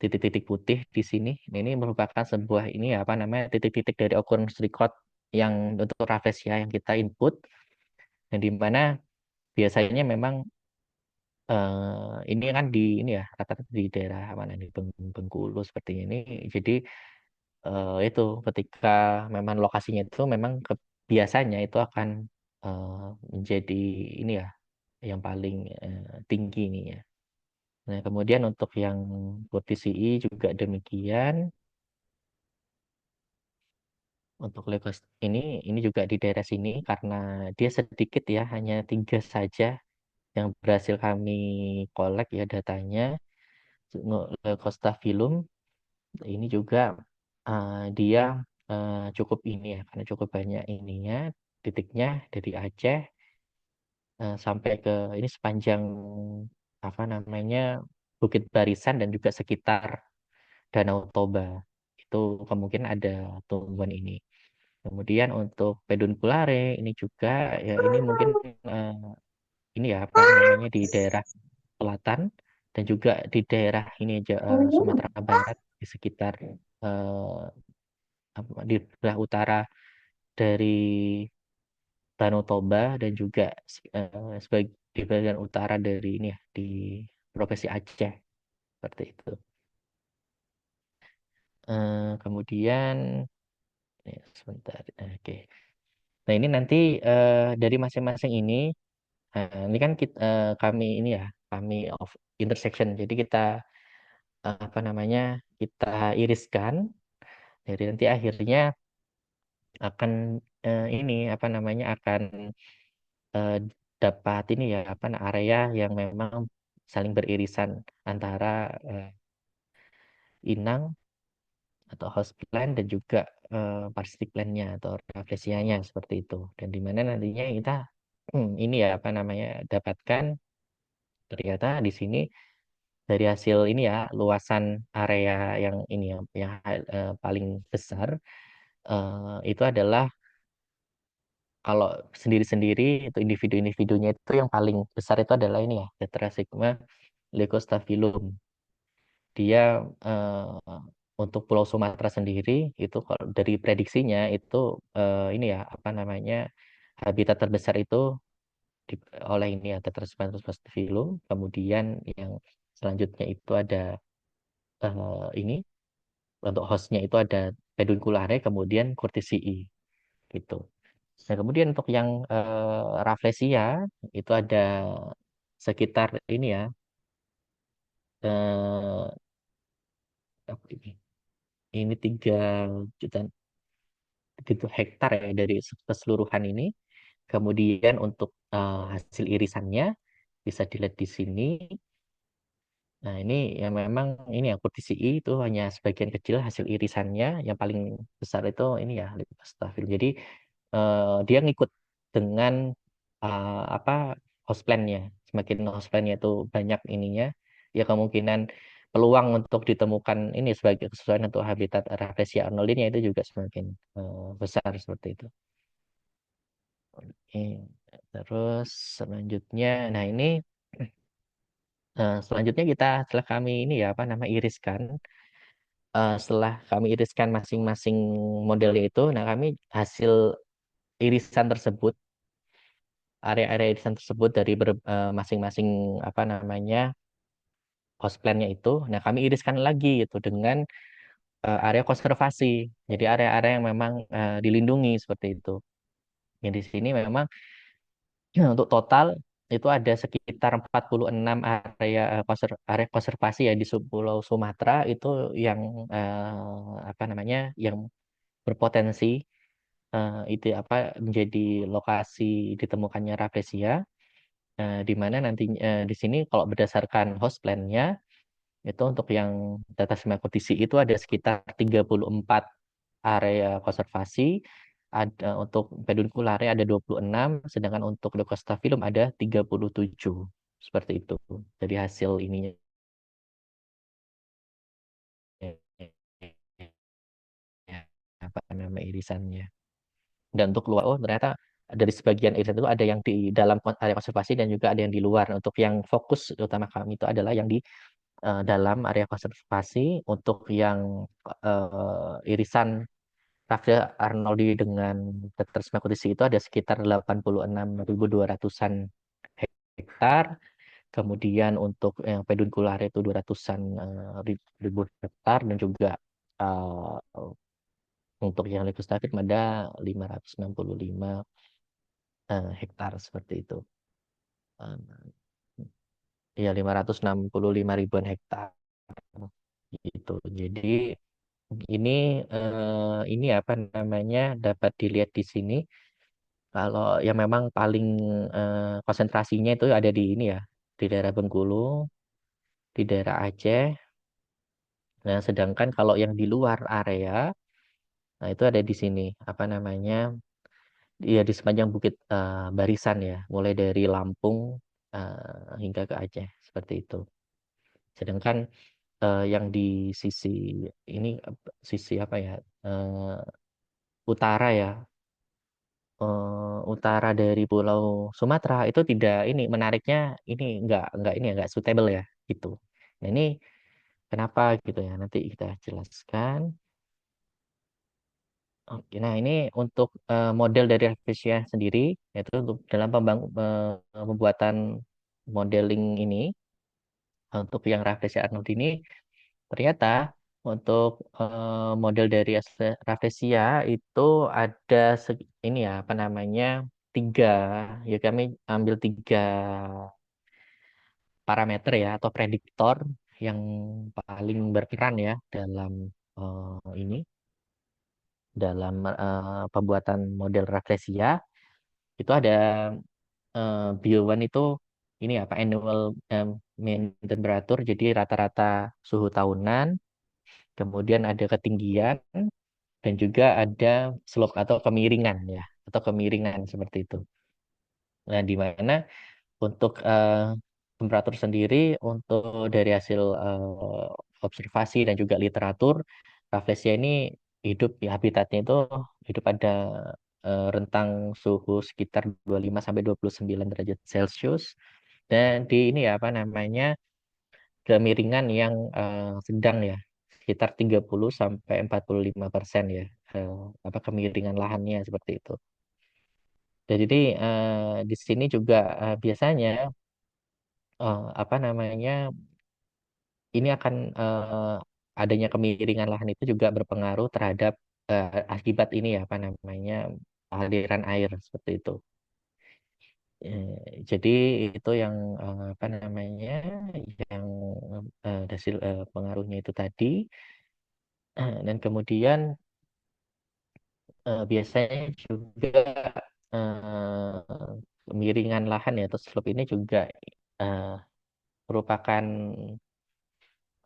titik-titik putih di sini. Nah, ini merupakan sebuah ini ya, apa namanya titik-titik dari occurrence record yang untuk rafflesia yang kita input, dan di mana biasanya memang ini kan di ini ya rata-rata di daerah mana di Bengkulu seperti ini. Jadi itu ketika memang lokasinya itu memang biasanya itu akan eh, menjadi ini ya yang paling tinggi ini ya. Nah, kemudian untuk yang posisi I juga demikian. Untuk Lagos ini juga di daerah sini karena dia sedikit ya, hanya tiga saja yang berhasil kami kolek ya datanya. Leucostaphylum ini juga dia cukup ini ya, karena cukup banyak ininya titiknya dari Aceh sampai ke ini sepanjang apa namanya Bukit Barisan dan juga sekitar Danau Toba itu kemungkinan ada tumbuhan ini. Kemudian untuk pedunculare ini juga ya ini mungkin eh, ini ya apa namanya di daerah selatan dan juga di daerah ini aja Sumatera Barat di sekitar di sebelah utara dari Danau Toba dan juga sebagai di bagian utara dari ini ya di Provinsi Aceh seperti itu. Kemudian ya, sebentar, oke. Nah ini nanti dari masing-masing ini ini kan kami ini ya, kami of intersection. Jadi kita apa namanya kita iriskan. Jadi nanti akhirnya akan ini apa namanya akan eh, dapat ini ya apa area yang memang saling beririsan antara eh, inang atau host plant dan juga parasitic plant-nya atau rafflesianya seperti itu. Dan di mana nantinya kita ini ya apa namanya dapatkan ternyata di sini dari hasil ini ya luasan area yang ini ya yang paling besar itu adalah kalau sendiri-sendiri itu individu-individunya itu yang paling besar itu adalah ini ya Tetrasigma leucostaphylum. Dia untuk Pulau Sumatera sendiri itu kalau dari prediksinya itu ini ya apa namanya habitat terbesar itu di- oleh ini ada Tetraspermata filum. Kemudian yang selanjutnya itu ada ini untuk hostnya itu ada pedunculare, kemudian Curtisii gitu. Nah, kemudian untuk yang Rafflesia itu ada sekitar ini ya, eh, apa ini 3 juta gitu hektar ya dari keseluruhan ini. Kemudian untuk hasil irisannya bisa dilihat di sini. Nah, ini yang memang ini ya Kurtisi itu hanya sebagian kecil hasil irisannya, yang paling besar itu ini ya Lipostafil. Jadi dia ngikut dengan apa host plan-nya. Semakin host plan-nya itu banyak ininya, ya kemungkinan peluang untuk ditemukan ini sebagai kesesuaian untuk habitat Rafflesia arnoldini itu juga semakin besar seperti itu. Oke. Terus selanjutnya, nah ini selanjutnya kita setelah kami ini ya apa nama iriskan, setelah kami iriskan masing-masing modelnya itu, nah kami hasil irisan tersebut, area-area irisan tersebut dari masing-masing apa namanya host plan-nya itu, nah kami iriskan lagi itu dengan area konservasi. Jadi area-area yang memang dilindungi seperti itu. Yang di sini memang untuk total itu ada sekitar 46 area konservasi ya di Pulau Sumatera itu yang apa namanya yang berpotensi itu apa menjadi lokasi ditemukannya rafflesia, di mana nanti di sini kalau berdasarkan host plan-nya itu untuk yang data Semakotisi itu ada sekitar 34 area konservasi, ada untuk pedunculare ada 26, sedangkan untuk Leucostaphylum ada 37. Seperti itu. Dari hasil ininya ya, apa nama irisannya. Dan untuk luar, oh ternyata dari sebagian irisan itu ada yang di dalam area konservasi dan juga ada yang di luar. Untuk yang fokus utama kami itu adalah yang di dalam area konservasi. Untuk yang irisan Raffle Arnoldi dengan Dr. Smakutisi itu ada sekitar 86.200-an hektar. Kemudian untuk yang pedunculare itu 200-an ribu hektar, dan juga eh, untuk yang Leucostaphylum ada 565 hektar seperti itu. Eh, Ya 565 ribuan hektar gitu. Jadi ini apa namanya dapat dilihat di sini. Kalau yang memang paling konsentrasinya itu ada di ini ya, di daerah Bengkulu, di daerah Aceh. Nah, sedangkan kalau yang di luar area, nah itu ada di sini, apa namanya, ya di sepanjang Bukit Barisan ya, mulai dari Lampung hingga ke Aceh, seperti itu. Sedangkan yang di sisi ini, sisi apa ya, utara ya, utara dari Pulau Sumatera itu tidak ini menariknya ini nggak ini ya, nggak suitable ya gitu. Nah ini kenapa gitu ya? Nanti kita jelaskan. Oke, nah ini untuk model dari Rafflesia sendiri, yaitu untuk dalam pembuatan modeling ini untuk yang Rafflesia Arnold ini ternyata untuk model dari Rafflesia itu ada ini ya apa namanya tiga, ya kami ambil tiga parameter ya atau prediktor yang paling berperan ya dalam ini dalam pembuatan model Rafflesia. Itu ada Bio1 itu ini apa annual mean temperature, jadi rata-rata suhu tahunan, kemudian ada ketinggian, dan juga ada slope atau kemiringan ya, atau kemiringan seperti itu. Nah, di mana untuk temperatur sendiri untuk dari hasil observasi dan juga literatur, Rafflesia ini hidup di habitatnya itu hidup pada rentang suhu sekitar 25 sampai 29 derajat Celcius, dan di ini ya apa namanya kemiringan yang sedang ya, sekitar 30 sampai 45% ya, apa kemiringan lahannya seperti itu. Jadi di sini juga biasanya apa namanya ini akan adanya kemiringan lahan itu juga berpengaruh terhadap akibat ini ya apa namanya aliran air seperti itu. Jadi itu yang apa namanya yang hasil pengaruhnya itu tadi. Dan kemudian biasanya juga kemiringan lahan ya atau slope ini juga eh, merupakan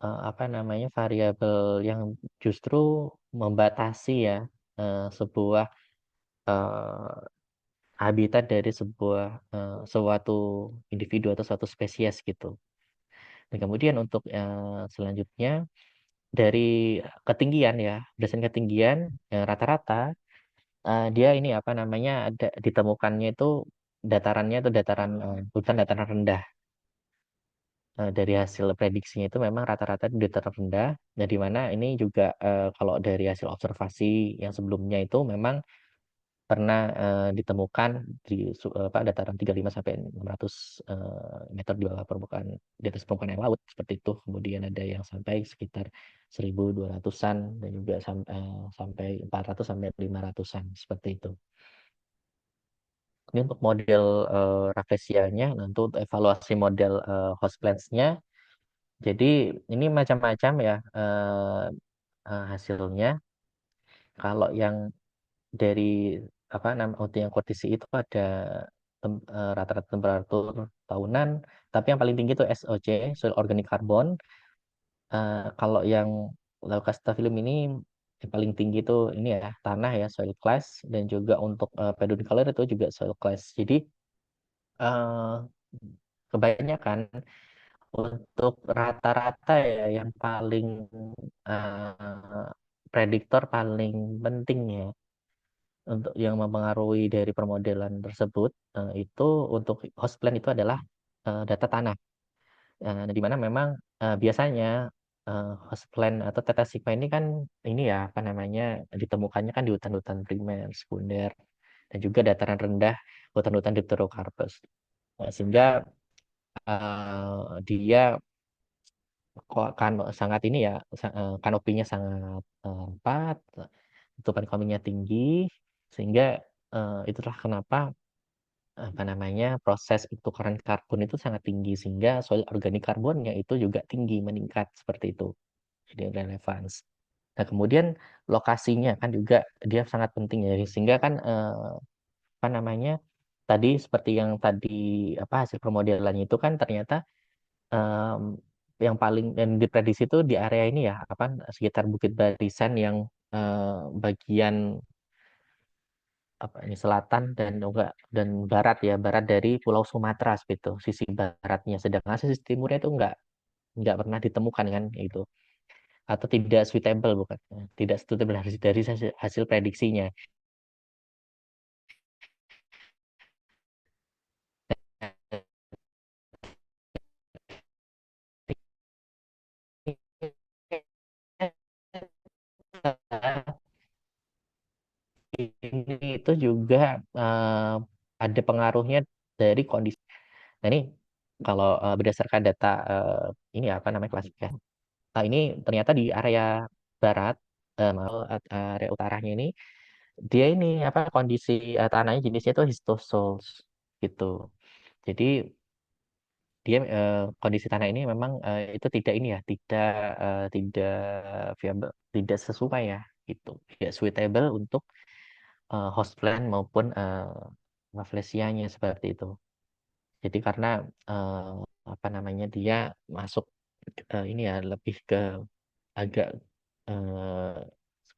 apa namanya variabel yang justru membatasi ya sebuah eh, habitat dari sebuah suatu individu atau suatu spesies gitu. Dan kemudian untuk selanjutnya dari ketinggian ya, berdasarkan ketinggian rata-rata dia ini apa namanya ada ditemukannya itu datarannya itu dataran bukan dataran rendah. Dari hasil prediksinya itu memang rata-rata di dataran rendah. Nah, di mana ini juga kalau dari hasil observasi yang sebelumnya itu memang pernah ditemukan di apa, dataran 35 sampai 600 meter di bawah permukaan di atas permukaan air laut seperti itu. Kemudian ada yang sampai sekitar 1.200-an dan juga sampai 400 sampai 500-an seperti itu. Ini untuk model Rafflesia-nya, nah, untuk evaluasi model host plants-nya. Jadi ini macam-macam ya hasilnya. Kalau yang dari apa yang kondisi itu ada rata-rata temperatur tahunan, tapi yang paling tinggi itu SOC, soil organic carbon. Kalau yang Leucastaphyllum ini yang paling tinggi itu ini ya tanah ya soil class dan juga untuk peduncular itu juga soil class. Jadi eh, kebanyakan untuk rata-rata ya yang paling eh, prediktor paling penting ya untuk yang mempengaruhi dari permodelan tersebut itu untuk host plan itu adalah data tanah. Di mana memang biasanya host plan atau tata sigma ini kan ini ya apa namanya ditemukannya kan di hutan-hutan primer, sekunder, dan juga dataran rendah hutan-hutan Dipterocarpus. Sehingga dia kok kan sangat ini ya kanopinya sangat lebat, tutupan kaminya tinggi, sehingga itulah kenapa apa namanya proses pertukaran karbon itu sangat tinggi sehingga soil organik karbonnya itu juga tinggi meningkat seperti itu. Jadi relevans. Nah, kemudian lokasinya kan juga dia sangat penting ya sehingga kan apa namanya tadi seperti yang tadi apa hasil permodelannya itu kan ternyata em, yang paling yang diprediksi itu di area ini ya apa sekitar Bukit Barisan yang bagian apa ini selatan dan enggak dan barat ya barat dari Pulau Sumatera seperti itu sisi baratnya sedangkan sisi timurnya itu enggak pernah ditemukan kan itu atau tidak suitable bukan tidak suitable dari hasil prediksinya. Ini itu juga ada pengaruhnya dari kondisi. Nah ini kalau berdasarkan data ini apa namanya klasifikasi. Nah, ini ternyata di area barat, area utaranya ini dia ini apa kondisi tanahnya jenisnya itu histosols gitu. Jadi dia kondisi tanah ini memang itu tidak ini ya, tidak viable, tidak sesuai ya gitu. Tidak suitable untuk host plant maupun rafflesianya seperti itu. Jadi karena eh, apa namanya dia masuk ini ya lebih ke agak eh,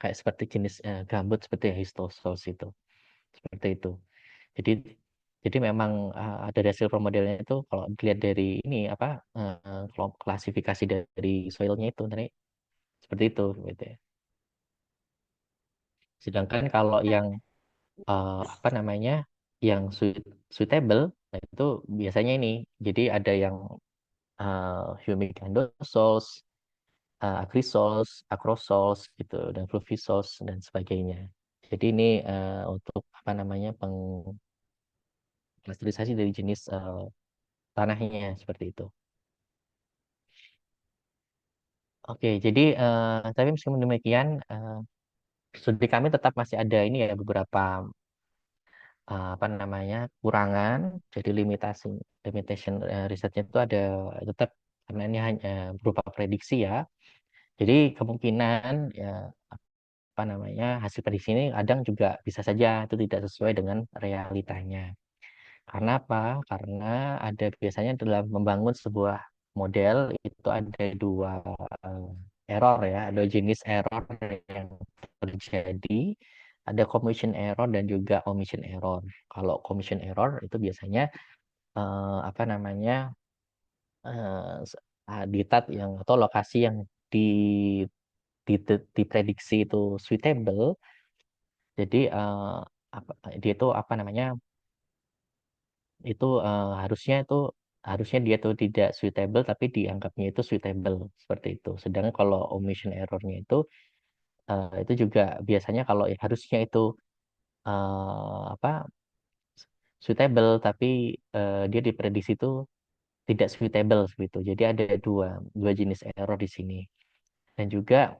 kayak seperti jenis gambut seperti histosos itu seperti itu. Jadi memang ada hasil permodelannya itu kalau dilihat dari ini apa klasifikasi dari soilnya itu tadi seperti itu gitu ya. Sedangkan kalau yang apa namanya yang suitable nah itu biasanya ini jadi ada yang humic endosols, agrisols, acrosols gitu dan fluvisols dan sebagainya. Jadi ini untuk apa namanya klasterisasi dari jenis tanahnya seperti itu. Oke, jadi tapi meskipun demikian, studi kami tetap masih ada ini ya beberapa apa namanya kurangan. Jadi limitation risetnya itu ada tetap karena ini hanya berupa prediksi ya. Jadi kemungkinan ya apa namanya hasil prediksi ini kadang juga bisa saja itu tidak sesuai dengan realitanya. Karena apa? Karena ada biasanya dalam membangun sebuah model itu ada dua eh, error ya, ada jenis error yang terjadi, ada commission error dan juga omission error. Kalau commission error itu biasanya apa namanya habitat yang atau lokasi yang di, diprediksi itu suitable, jadi dia itu apa namanya itu harusnya dia tuh tidak suitable tapi dianggapnya itu suitable seperti itu. Sedangkan kalau omission errornya itu juga biasanya kalau harusnya itu apa suitable tapi dia diprediksi itu tidak suitable gitu. Jadi ada dua dua jenis error di sini. Dan juga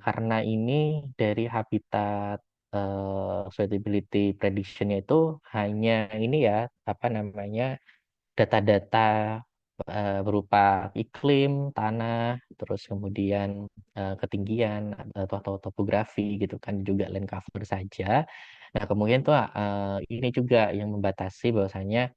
karena ini dari habitat suitability prediction itu hanya ini ya apa namanya data-data berupa iklim, tanah, terus kemudian ketinggian atau topografi gitu kan juga land cover saja. Nah, kemudian tuh ini juga yang membatasi bahwasanya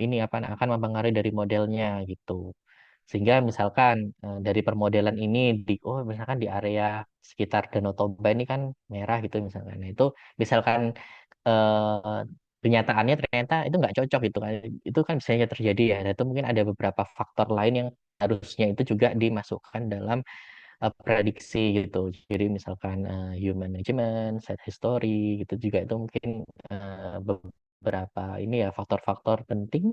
ini apa akan mempengaruhi dari modelnya gitu. Sehingga misalkan dari permodelan ini oh misalkan di area sekitar Danau Toba ini kan merah gitu misalkan. Nah, itu misalkan eh, kenyataannya ternyata itu nggak cocok gitu kan. Itu kan bisa saja terjadi ya. Dan itu mungkin ada beberapa faktor lain yang harusnya itu juga dimasukkan dalam prediksi gitu. Jadi misalkan human management, site history gitu juga itu mungkin beberapa ini ya faktor-faktor penting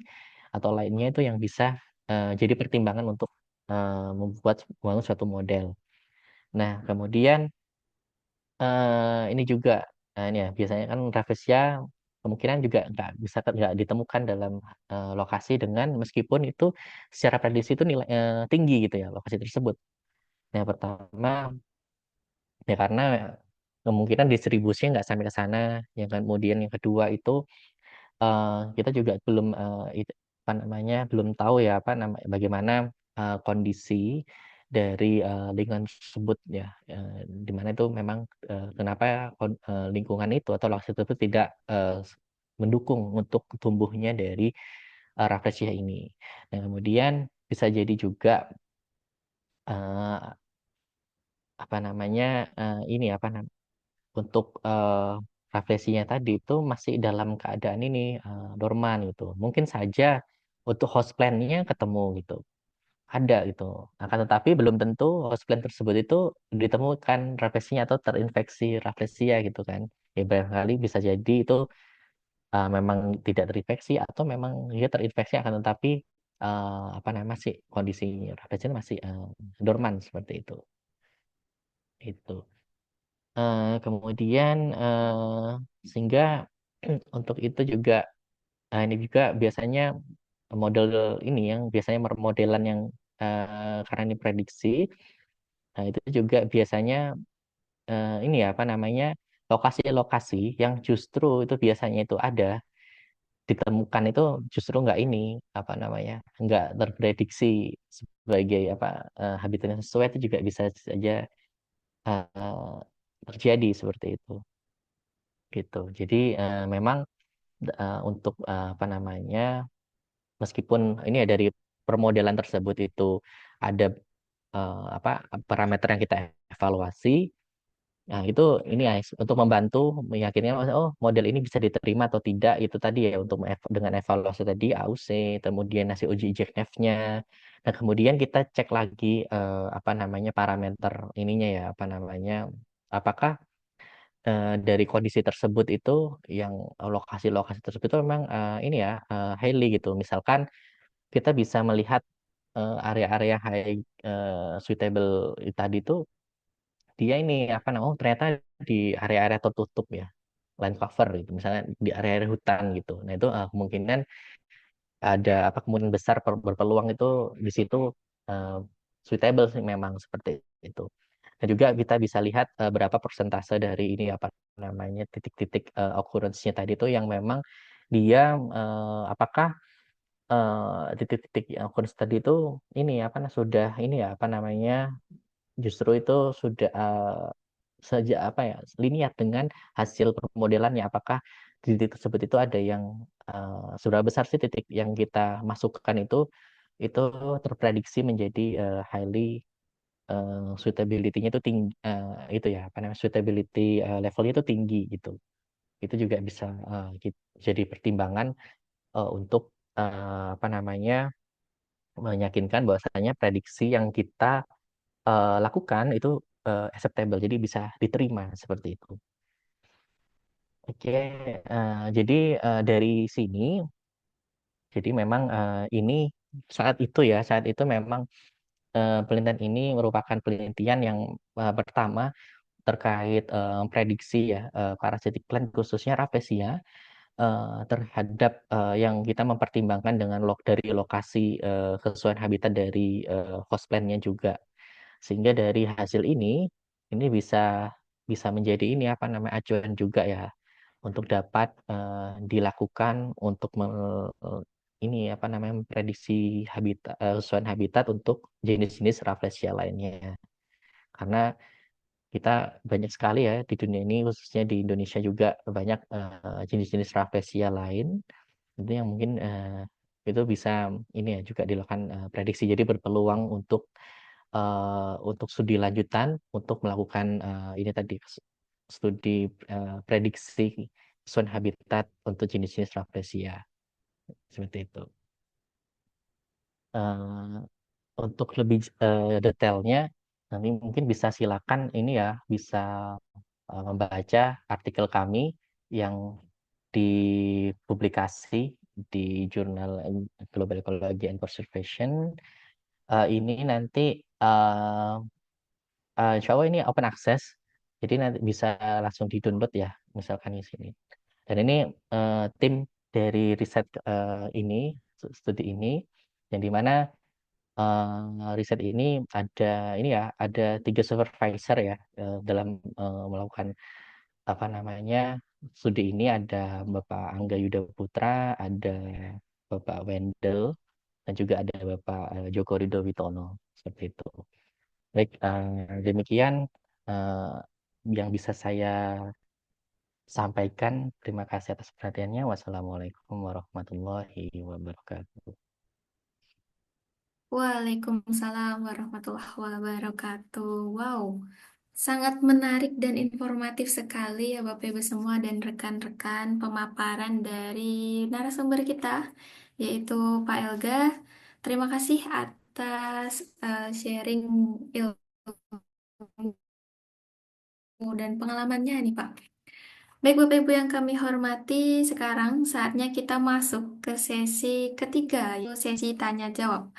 atau lainnya itu yang bisa jadi pertimbangan untuk membangun suatu model. Nah, kemudian ini juga ini ya biasanya kan rafflesia kemungkinan juga nggak ditemukan dalam lokasi dengan meskipun itu secara prediksi itu nilai tinggi gitu ya lokasi tersebut. Nah, pertama ya karena kemungkinan distribusinya nggak sampai ke sana. Yang kemudian yang kedua itu eh, kita juga belum apa namanya belum tahu ya apa nama bagaimana kondisi dari lingkungan tersebut ya di mana itu memang kenapa lingkungan itu atau lokasi tersebut tidak mendukung untuk tumbuhnya dari rafflesia ini. Nah, kemudian bisa jadi juga eh, apa namanya ini apa namanya untuk refleksinya tadi itu masih dalam keadaan ini dorman gitu. Mungkin saja untuk host plan-nya ketemu gitu. Ada gitu. Akan tetapi belum tentu host plan tersebut itu ditemukan refleksinya atau terinfeksi rafflesia gitu kan. Ya barangkali bisa jadi itu memang tidak terinfeksi atau memang dia terinfeksi akan tetapi apa namanya masih kondisi rafflesia masih dorman seperti itu. Itu. Kemudian sehingga untuk itu juga ini juga biasanya model ini yang biasanya modelan yang karena ini prediksi, nah itu juga biasanya ini ya apa namanya lokasi-lokasi yang justru itu biasanya itu ada ditemukan itu justru nggak ini apa namanya nggak terprediksi sebagai apa habitatnya sesuai itu juga bisa saja eh, terjadi seperti itu gitu. Jadi memang untuk apa namanya meskipun ini ya dari permodelan tersebut itu ada apa parameter yang kita evaluasi. Nah, itu ini ya untuk membantu meyakinkan oh model ini bisa diterima atau tidak itu tadi ya untuk dengan evaluasi tadi AUC, kemudian hasil uji IJF-nya. Nah, kemudian kita cek lagi apa namanya parameter ininya ya apa namanya apakah dari kondisi tersebut itu yang lokasi-lokasi tersebut itu memang ini ya highly gitu. Misalkan kita bisa melihat area-area high suitable tadi itu dia ini apa namanya oh ternyata di area-area tertutup ya. land cover gitu, misalnya di area-area hutan gitu. Nah itu kemungkinan ada apa kemungkinan besar berpeluang itu di situ eh, suitable sih memang seperti itu. Dan juga kita bisa lihat berapa persentase dari ini apa namanya titik-titik occurrence-nya tadi itu yang memang dia apakah titik-titik yang occurrence tadi itu ini apa sudah ini ya apa namanya justru itu sudah sejak apa ya linear dengan hasil permodelannya apakah di titik tersebut itu ada yang seberapa besar sih titik yang kita masukkan itu terprediksi menjadi highly suitability-nya itu tinggi itu ya apa namanya suitability levelnya itu tinggi gitu itu juga bisa jadi pertimbangan untuk apa namanya meyakinkan bahwasanya prediksi yang kita lakukan itu acceptable, jadi bisa diterima seperti itu. Oke, jadi dari sini, jadi memang ini saat itu memang penelitian ini merupakan penelitian yang pertama terkait prediksi ya parasitic plant khususnya Rafflesia terhadap yang kita mempertimbangkan dengan dari lokasi kesesuaian habitat dari host plant-nya juga. Sehingga dari hasil ini bisa bisa menjadi ini apa namanya acuan juga ya untuk dapat dilakukan untuk ini apa namanya memprediksi habitat kesesuaian habitat untuk jenis-jenis Rafflesia lainnya. Karena kita banyak sekali ya di dunia ini khususnya di Indonesia juga banyak jenis-jenis Rafflesia lain itu yang mungkin itu bisa ini ya juga dilakukan prediksi jadi berpeluang untuk studi lanjutan untuk melakukan ini tadi studi prediksi kesesuaian habitat untuk jenis-jenis Rafflesia seperti itu. Eh, untuk lebih detailnya nanti mungkin bisa silakan ini ya bisa membaca artikel kami yang dipublikasi di jurnal Global Ecology and Conservation. Ini nanti uh, insya Allah ini open access, jadi nanti bisa langsung di-download ya, misalkan di sini. Dan ini tim dari riset ini, studi ini, yang dimana riset ini ini ya, ada 3 supervisor ya dalam melakukan apa namanya studi ini ada Bapak Angga Yuda Putra, ada Bapak Wendel, dan juga ada Bapak Joko Ridho Witono seperti itu. Baik, demikian eh, yang bisa saya sampaikan. Terima kasih atas perhatiannya. Wassalamualaikum warahmatullahi wabarakatuh. Waalaikumsalam warahmatullahi wabarakatuh. Wow, sangat menarik dan informatif sekali ya Bapak Ibu semua dan rekan-rekan pemaparan dari narasumber kita, yaitu Pak Elga. Terima kasih atas sharing ilmu dan pengalamannya nih Pak. Baik Bapak Ibu yang kami hormati, sekarang saatnya kita masuk ke sesi ketiga, yaitu sesi tanya jawab.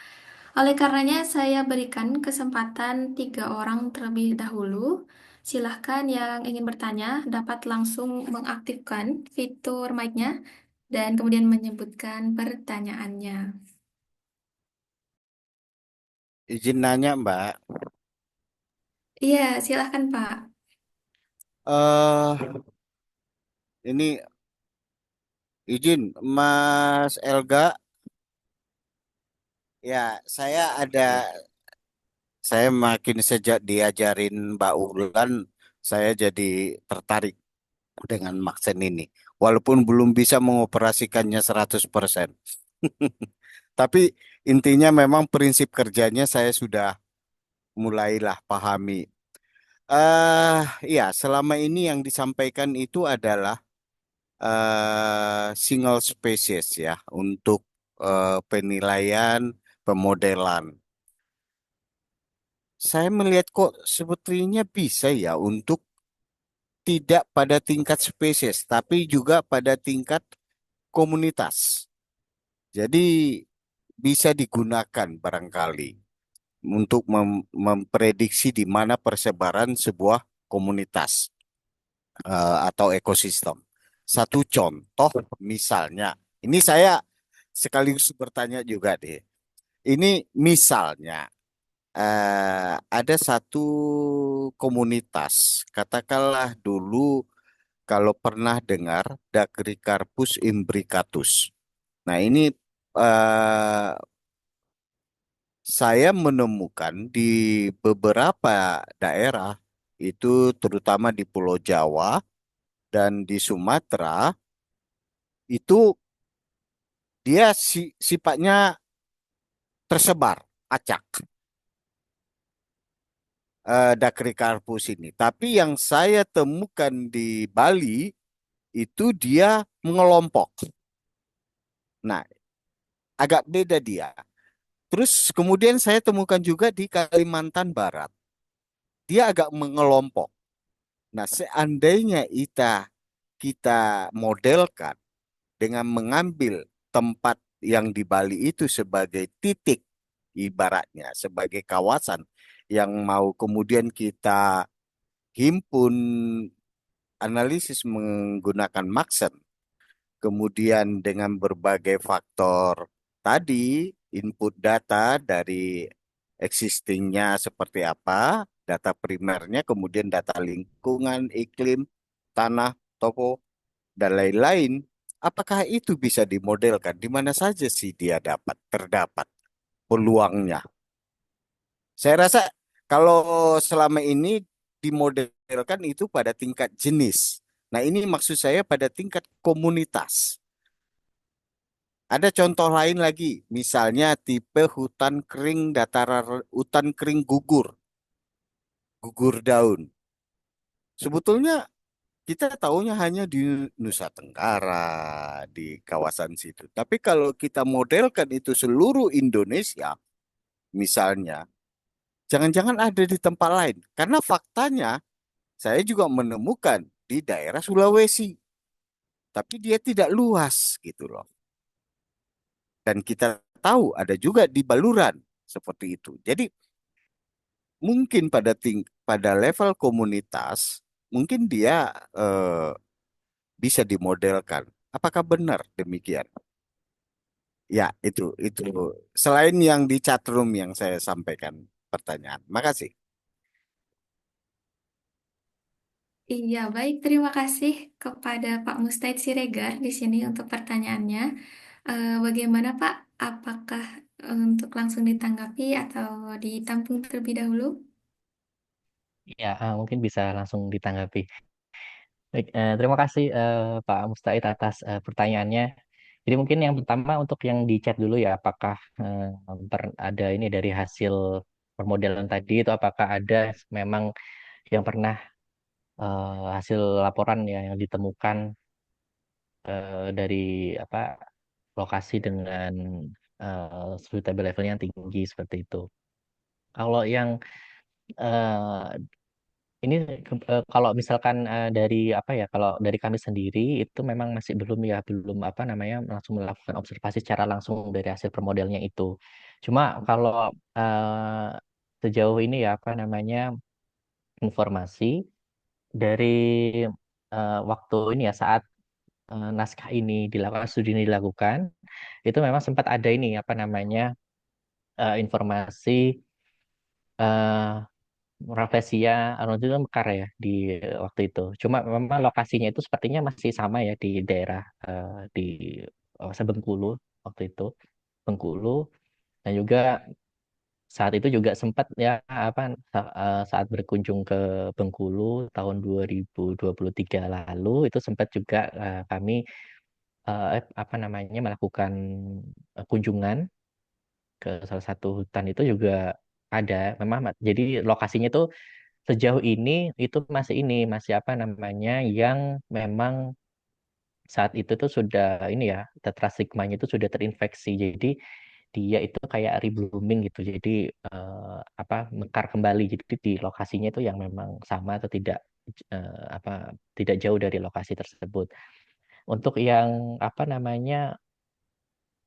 Oleh karenanya, saya berikan kesempatan 3 orang terlebih dahulu. Silahkan yang ingin bertanya dapat langsung mengaktifkan fitur mic-nya dan kemudian menyebutkan pertanyaannya. Izin nanya, Mbak. Iya, silahkan Pak. eh ini izin Mas Elga. Ya, saya makin sejak diajarin Mbak Ulan, saya jadi tertarik dengan Maxen ini. Walaupun belum bisa mengoperasikannya 100%. Tapi intinya memang prinsip kerjanya saya sudah mulailah pahami. Ya, selama ini yang disampaikan itu adalah single species ya untuk penilaian pemodelan. Saya melihat kok sebetulnya bisa ya untuk tidak pada tingkat spesies, tapi juga pada tingkat komunitas. Jadi bisa digunakan barangkali untuk memprediksi di mana persebaran sebuah komunitas atau ekosistem. satu contoh misalnya, ini saya sekaligus bertanya juga deh. Ini misalnya ada satu komunitas, katakanlah dulu kalau pernah dengar Dacrycarpus imbricatus. Nah, ini eh, saya menemukan di beberapa daerah itu terutama di Pulau Jawa dan di Sumatera itu dia sifatnya tersebar, acak, Dacrycarpus ini. Tapi yang saya temukan di Bali itu dia mengelompok. Nah, agak beda dia. Terus kemudian saya temukan juga di Kalimantan Barat. Dia agak mengelompok. Nah, seandainya kita modelkan dengan mengambil tempat yang di Bali itu sebagai titik, ibaratnya sebagai kawasan yang mau kemudian kita himpun analisis menggunakan Maxent, kemudian dengan berbagai faktor tadi, input data dari existingnya seperti apa, data primernya, kemudian data lingkungan, iklim, tanah, topo, dan lain-lain. Apakah itu bisa dimodelkan? Di mana saja sih dia terdapat peluangnya? Saya rasa kalau selama ini dimodelkan itu pada tingkat jenis. Nah, ini maksud saya pada tingkat komunitas. Ada contoh lain lagi, misalnya tipe hutan kering hutan kering gugur, gugur daun. Sebetulnya kita tahunya hanya di Nusa Tenggara, di kawasan situ. Tapi kalau kita modelkan itu seluruh Indonesia, misalnya, jangan-jangan ada di tempat lain. Karena faktanya, saya juga menemukan di daerah Sulawesi, tapi dia tidak luas gitu loh. Dan kita tahu ada juga di Baluran seperti itu. Jadi mungkin pada level komunitas, mungkin dia bisa dimodelkan. Apakah benar demikian? Ya, itu. Selain yang di chatroom yang saya sampaikan pertanyaan. Makasih. Iya, baik. Terima kasih kepada Pak Mustahid Siregar di sini untuk pertanyaannya. Bagaimana Pak? Apakah untuk langsung ditanggapi atau ditampung terlebih dahulu? Ya, mungkin bisa langsung ditanggapi. Baik, terima kasih Pak Mustahid atas pertanyaannya. Jadi mungkin yang pertama untuk yang di chat dulu ya, apakah ada ini dari hasil permodelan tadi itu apakah ada memang yang pernah hasil laporan ya yang ditemukan dari apa lokasi dengan suitable level yang tinggi seperti itu. Kalau yang eh, ini kalau misalkan dari apa ya, kalau dari kami sendiri itu memang masih belum apa namanya langsung melakukan observasi secara langsung dari hasil permodelnya itu. Cuma kalau sejauh ini ya apa namanya informasi dari waktu ini ya saat naskah ini dilakukan studi ini dilakukan itu memang sempat ada ini apa namanya informasi eh, Rafflesia Arnold itu Mekar ya di waktu itu. Cuma memang lokasinya itu sepertinya masih sama ya di daerah di Bengkulu waktu itu. Bengkulu dan juga saat itu juga sempat ya apa saat berkunjung ke Bengkulu tahun 2023 lalu itu sempat juga kami apa namanya melakukan kunjungan ke salah satu hutan itu juga ada memang jadi lokasinya itu sejauh ini itu masih apa namanya yang memang saat itu tuh sudah ini ya tetrasigmanya itu sudah terinfeksi jadi dia itu kayak reblooming gitu jadi apa mekar kembali jadi di lokasinya itu yang memang sama atau tidak apa tidak jauh dari lokasi tersebut untuk yang apa namanya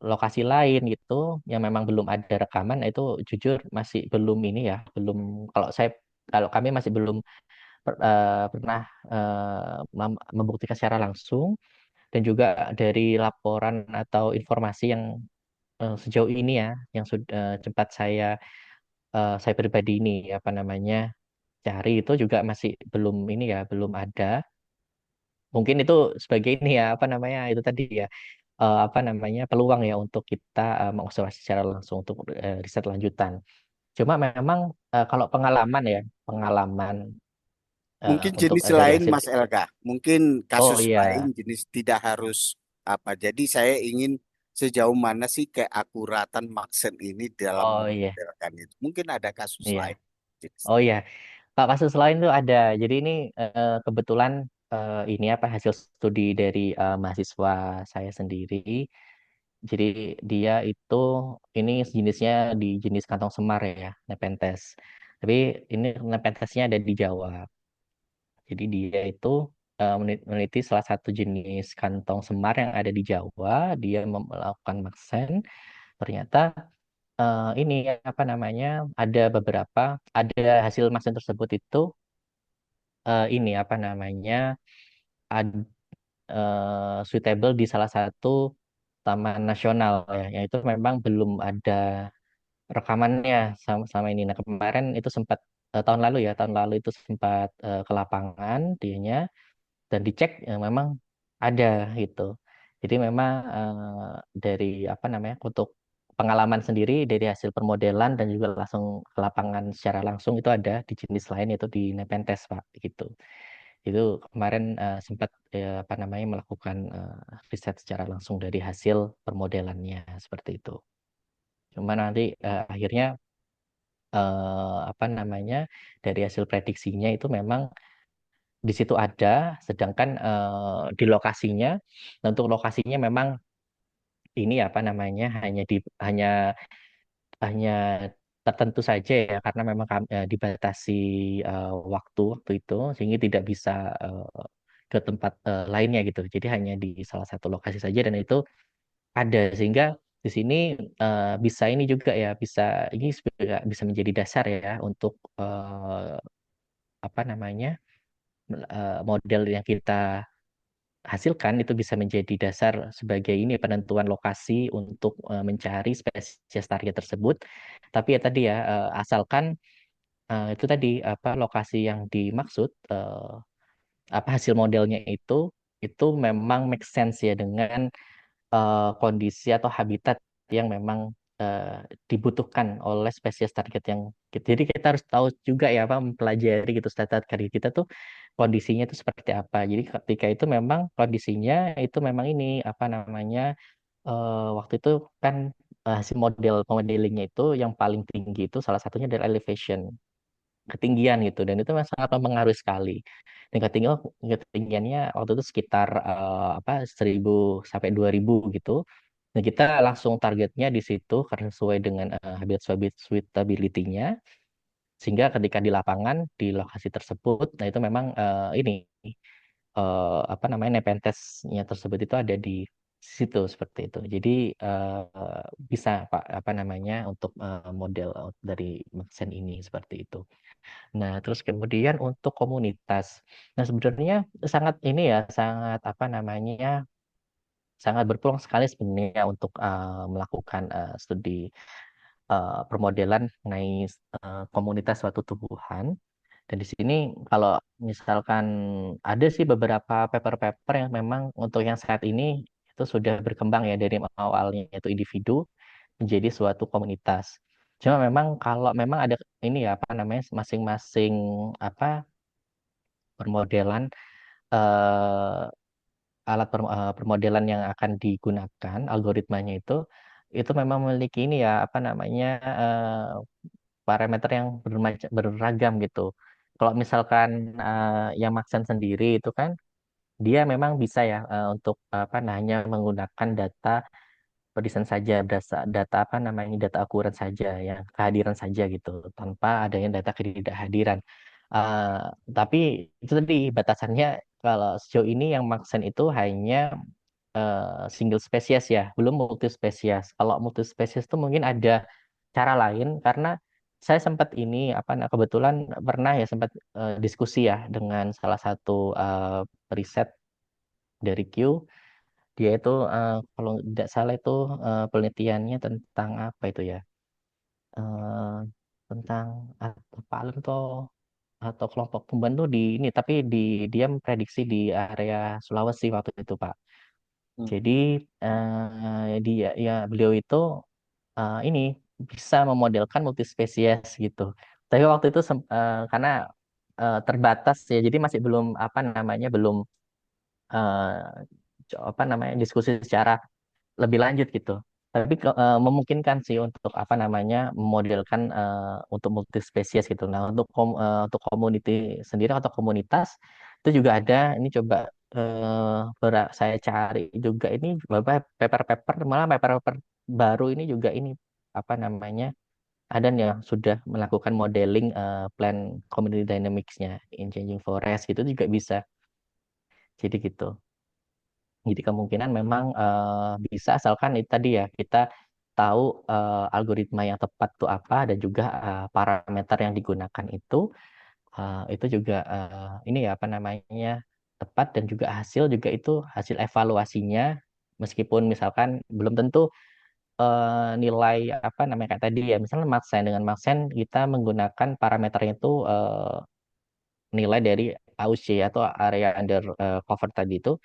lokasi lain gitu yang memang belum ada rekaman itu jujur masih belum ini ya belum kalau kami masih belum pernah membuktikan secara langsung, dan juga dari laporan atau informasi yang sejauh ini ya, yang sudah cepat saya pribadi ini apa namanya cari, itu juga masih belum ini ya, belum ada. Mungkin itu sebagai ini ya, apa namanya itu tadi ya, apa namanya peluang ya untuk kita mengobservasi secara langsung untuk riset lanjutan. Cuma memang kalau pengalaman ya, pengalaman Mungkin untuk jenis dari lain, hasil. Mas Elga. Mungkin Oh kasus lain, iya, jenis tidak harus apa. Jadi saya ingin sejauh mana sih keakuratan Maxen ini dalam oh iya, memodelkan itu. Mungkin ada kasus iya. lain. Jenis Oh lain. iya, Pak, kasus lain tuh ada. Jadi ini kebetulan ini apa hasil studi dari mahasiswa saya sendiri. Jadi dia itu ini jenisnya di jenis kantong semar ya, Nepenthes. Tapi ini Nepenthesnya ada di Jawa. Jadi dia itu meneliti salah satu jenis kantong semar yang ada di Jawa. Dia melakukan maksen. Ternyata ini apa namanya ada hasil maksen tersebut itu ini apa namanya suitable di salah satu taman nasional ya, yang itu memang belum ada rekamannya sama ini. Nah, kemarin itu sempat tahun lalu itu sempat ke lapangan dianya dan dicek memang ada gitu. Jadi memang dari apa namanya untuk pengalaman sendiri dari hasil permodelan dan juga langsung ke lapangan secara langsung itu ada di jenis lain yaitu di Nepenthes Pak gitu. Itu kemarin sempat apa namanya melakukan riset secara langsung dari hasil permodelannya seperti itu. Cuma nanti akhirnya apa namanya dari hasil prediksinya itu memang di situ ada, sedangkan di lokasinya, nah untuk lokasinya memang ini apa namanya hanya hanya tertentu saja ya karena memang dibatasi waktu waktu itu sehingga tidak bisa ke tempat lainnya gitu. Jadi hanya di salah satu lokasi saja dan itu ada sehingga di sini bisa ini juga ya ini bisa menjadi dasar ya untuk apa namanya model yang kita hasilkan itu bisa menjadi dasar sebagai ini penentuan lokasi untuk mencari spesies target tersebut. Tapi ya tadi ya asalkan itu tadi apa lokasi yang dimaksud apa hasil modelnya itu memang make sense ya dengan kondisi atau habitat yang memang eh, dibutuhkan oleh spesies target yang gitu. Jadi kita harus tahu juga ya apa mempelajari gitu data target kita tuh kondisinya itu seperti apa. Jadi ketika itu memang kondisinya itu memang ini apa namanya waktu itu kan hasil model pemodelingnya itu yang paling tinggi itu salah satunya dari elevation ketinggian gitu dan itu memang sangat mempengaruhi sekali. Dan ketinggiannya waktu itu sekitar apa 1.000 sampai 2.000 gitu. Nah, kita langsung targetnya di situ karena sesuai dengan habitat suitability-nya. Sehingga ketika di lapangan, di lokasi tersebut, nah itu memang ini apa namanya Nepenthes-nya tersebut itu ada di situ seperti itu. Jadi bisa Pak apa namanya untuk model dari Maxen ini seperti itu. Nah, terus kemudian untuk komunitas. Nah, sebenarnya sangat ini ya, sangat apa namanya sangat berpeluang sekali sebenarnya untuk melakukan studi permodelan mengenai komunitas suatu tumbuhan. Dan di sini kalau misalkan ada sih beberapa paper-paper yang memang untuk yang saat ini itu sudah berkembang ya dari awalnya itu individu menjadi suatu komunitas. Cuma memang kalau memang ada ini ya apa namanya masing-masing apa permodelan eh, permodelan yang akan digunakan algoritmanya itu memang memiliki ini ya apa namanya parameter yang beragam gitu. Kalau misalkan yang Maxen sendiri itu kan dia memang bisa ya untuk apa nah, hanya menggunakan data desain saja data apa namanya data akurat saja ya kehadiran saja gitu tanpa adanya data ketidakhadiran. Eh, tapi itu tadi batasannya kalau sejauh ini yang Maxen itu hanya single spesies ya, belum multi spesies. Kalau multi spesies itu mungkin ada cara lain karena saya sempat ini kebetulan pernah ya sempat diskusi ya dengan salah satu riset dari Q. Dia itu kalau tidak salah itu penelitiannya tentang apa itu ya? eh, Tentang Palen atau kelompok tumbuhan tuh di ini, tapi dia memprediksi di area Sulawesi waktu itu, Pak. Hmm. Jadi dia ya beliau itu ini bisa memodelkan multispesies gitu. Tapi waktu itu karena terbatas ya, jadi masih belum belum diskusi secara lebih lanjut gitu. Tapi memungkinkan sih untuk memodelkan untuk multispesies gitu. Nah, untuk community sendiri atau komunitas itu juga ada. Ini coba saya cari juga ini beberapa paper-paper, malah paper-paper baru ini juga ini apa namanya ada nih yang sudah melakukan modeling plan community dynamics-nya in changing forest gitu juga bisa. Jadi gitu. Jadi kemungkinan memang bisa asalkan itu tadi ya kita tahu algoritma yang tepat itu apa dan juga parameter yang digunakan itu juga ini ya tepat dan juga hasil juga itu hasil evaluasinya meskipun misalkan belum tentu nilai kayak tadi ya misalnya Maxen dengan Maxen kita menggunakan parameternya itu nilai dari AUC atau area under cover tadi itu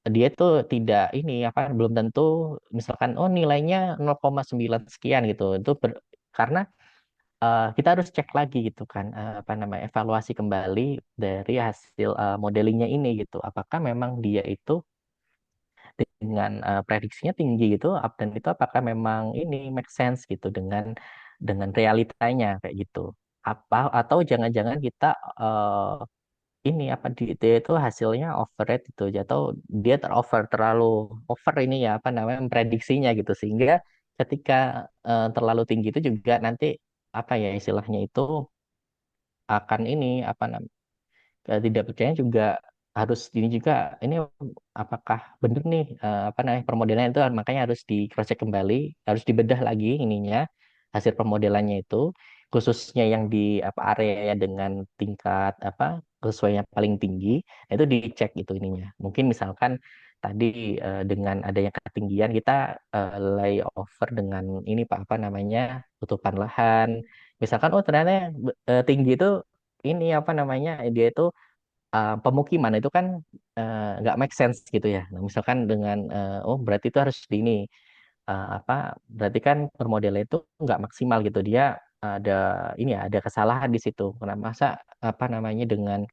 dia tuh tidak ini belum tentu misalkan oh nilainya 0,9 sekian gitu karena kita harus cek lagi gitu kan evaluasi kembali dari hasil modelingnya ini gitu apakah memang dia itu dengan prediksinya tinggi gitu dan itu apakah memang ini make sense gitu dengan realitanya kayak gitu atau jangan-jangan kita eh, ini dia itu hasilnya overrate gitu aja atau dia terlalu over ini ya memprediksinya gitu sehingga ketika terlalu tinggi itu juga nanti ya istilahnya itu akan ini tidak percaya juga harus ini juga ini apakah benar nih permodelan itu makanya harus di cross check kembali harus dibedah lagi ininya hasil permodelannya itu khususnya yang di area dengan tingkat kesesuaian paling tinggi itu dicek itu ininya mungkin misalkan tadi dengan adanya ketinggian kita layover dengan ini Pak tutupan lahan misalkan oh ternyata tinggi itu ini dia itu pemukiman itu kan nggak make sense gitu ya. Nah, misalkan dengan oh berarti itu harus di ini berarti kan permodelan itu nggak maksimal gitu. Dia ada ini ya ada kesalahan di situ. Karena masa dengan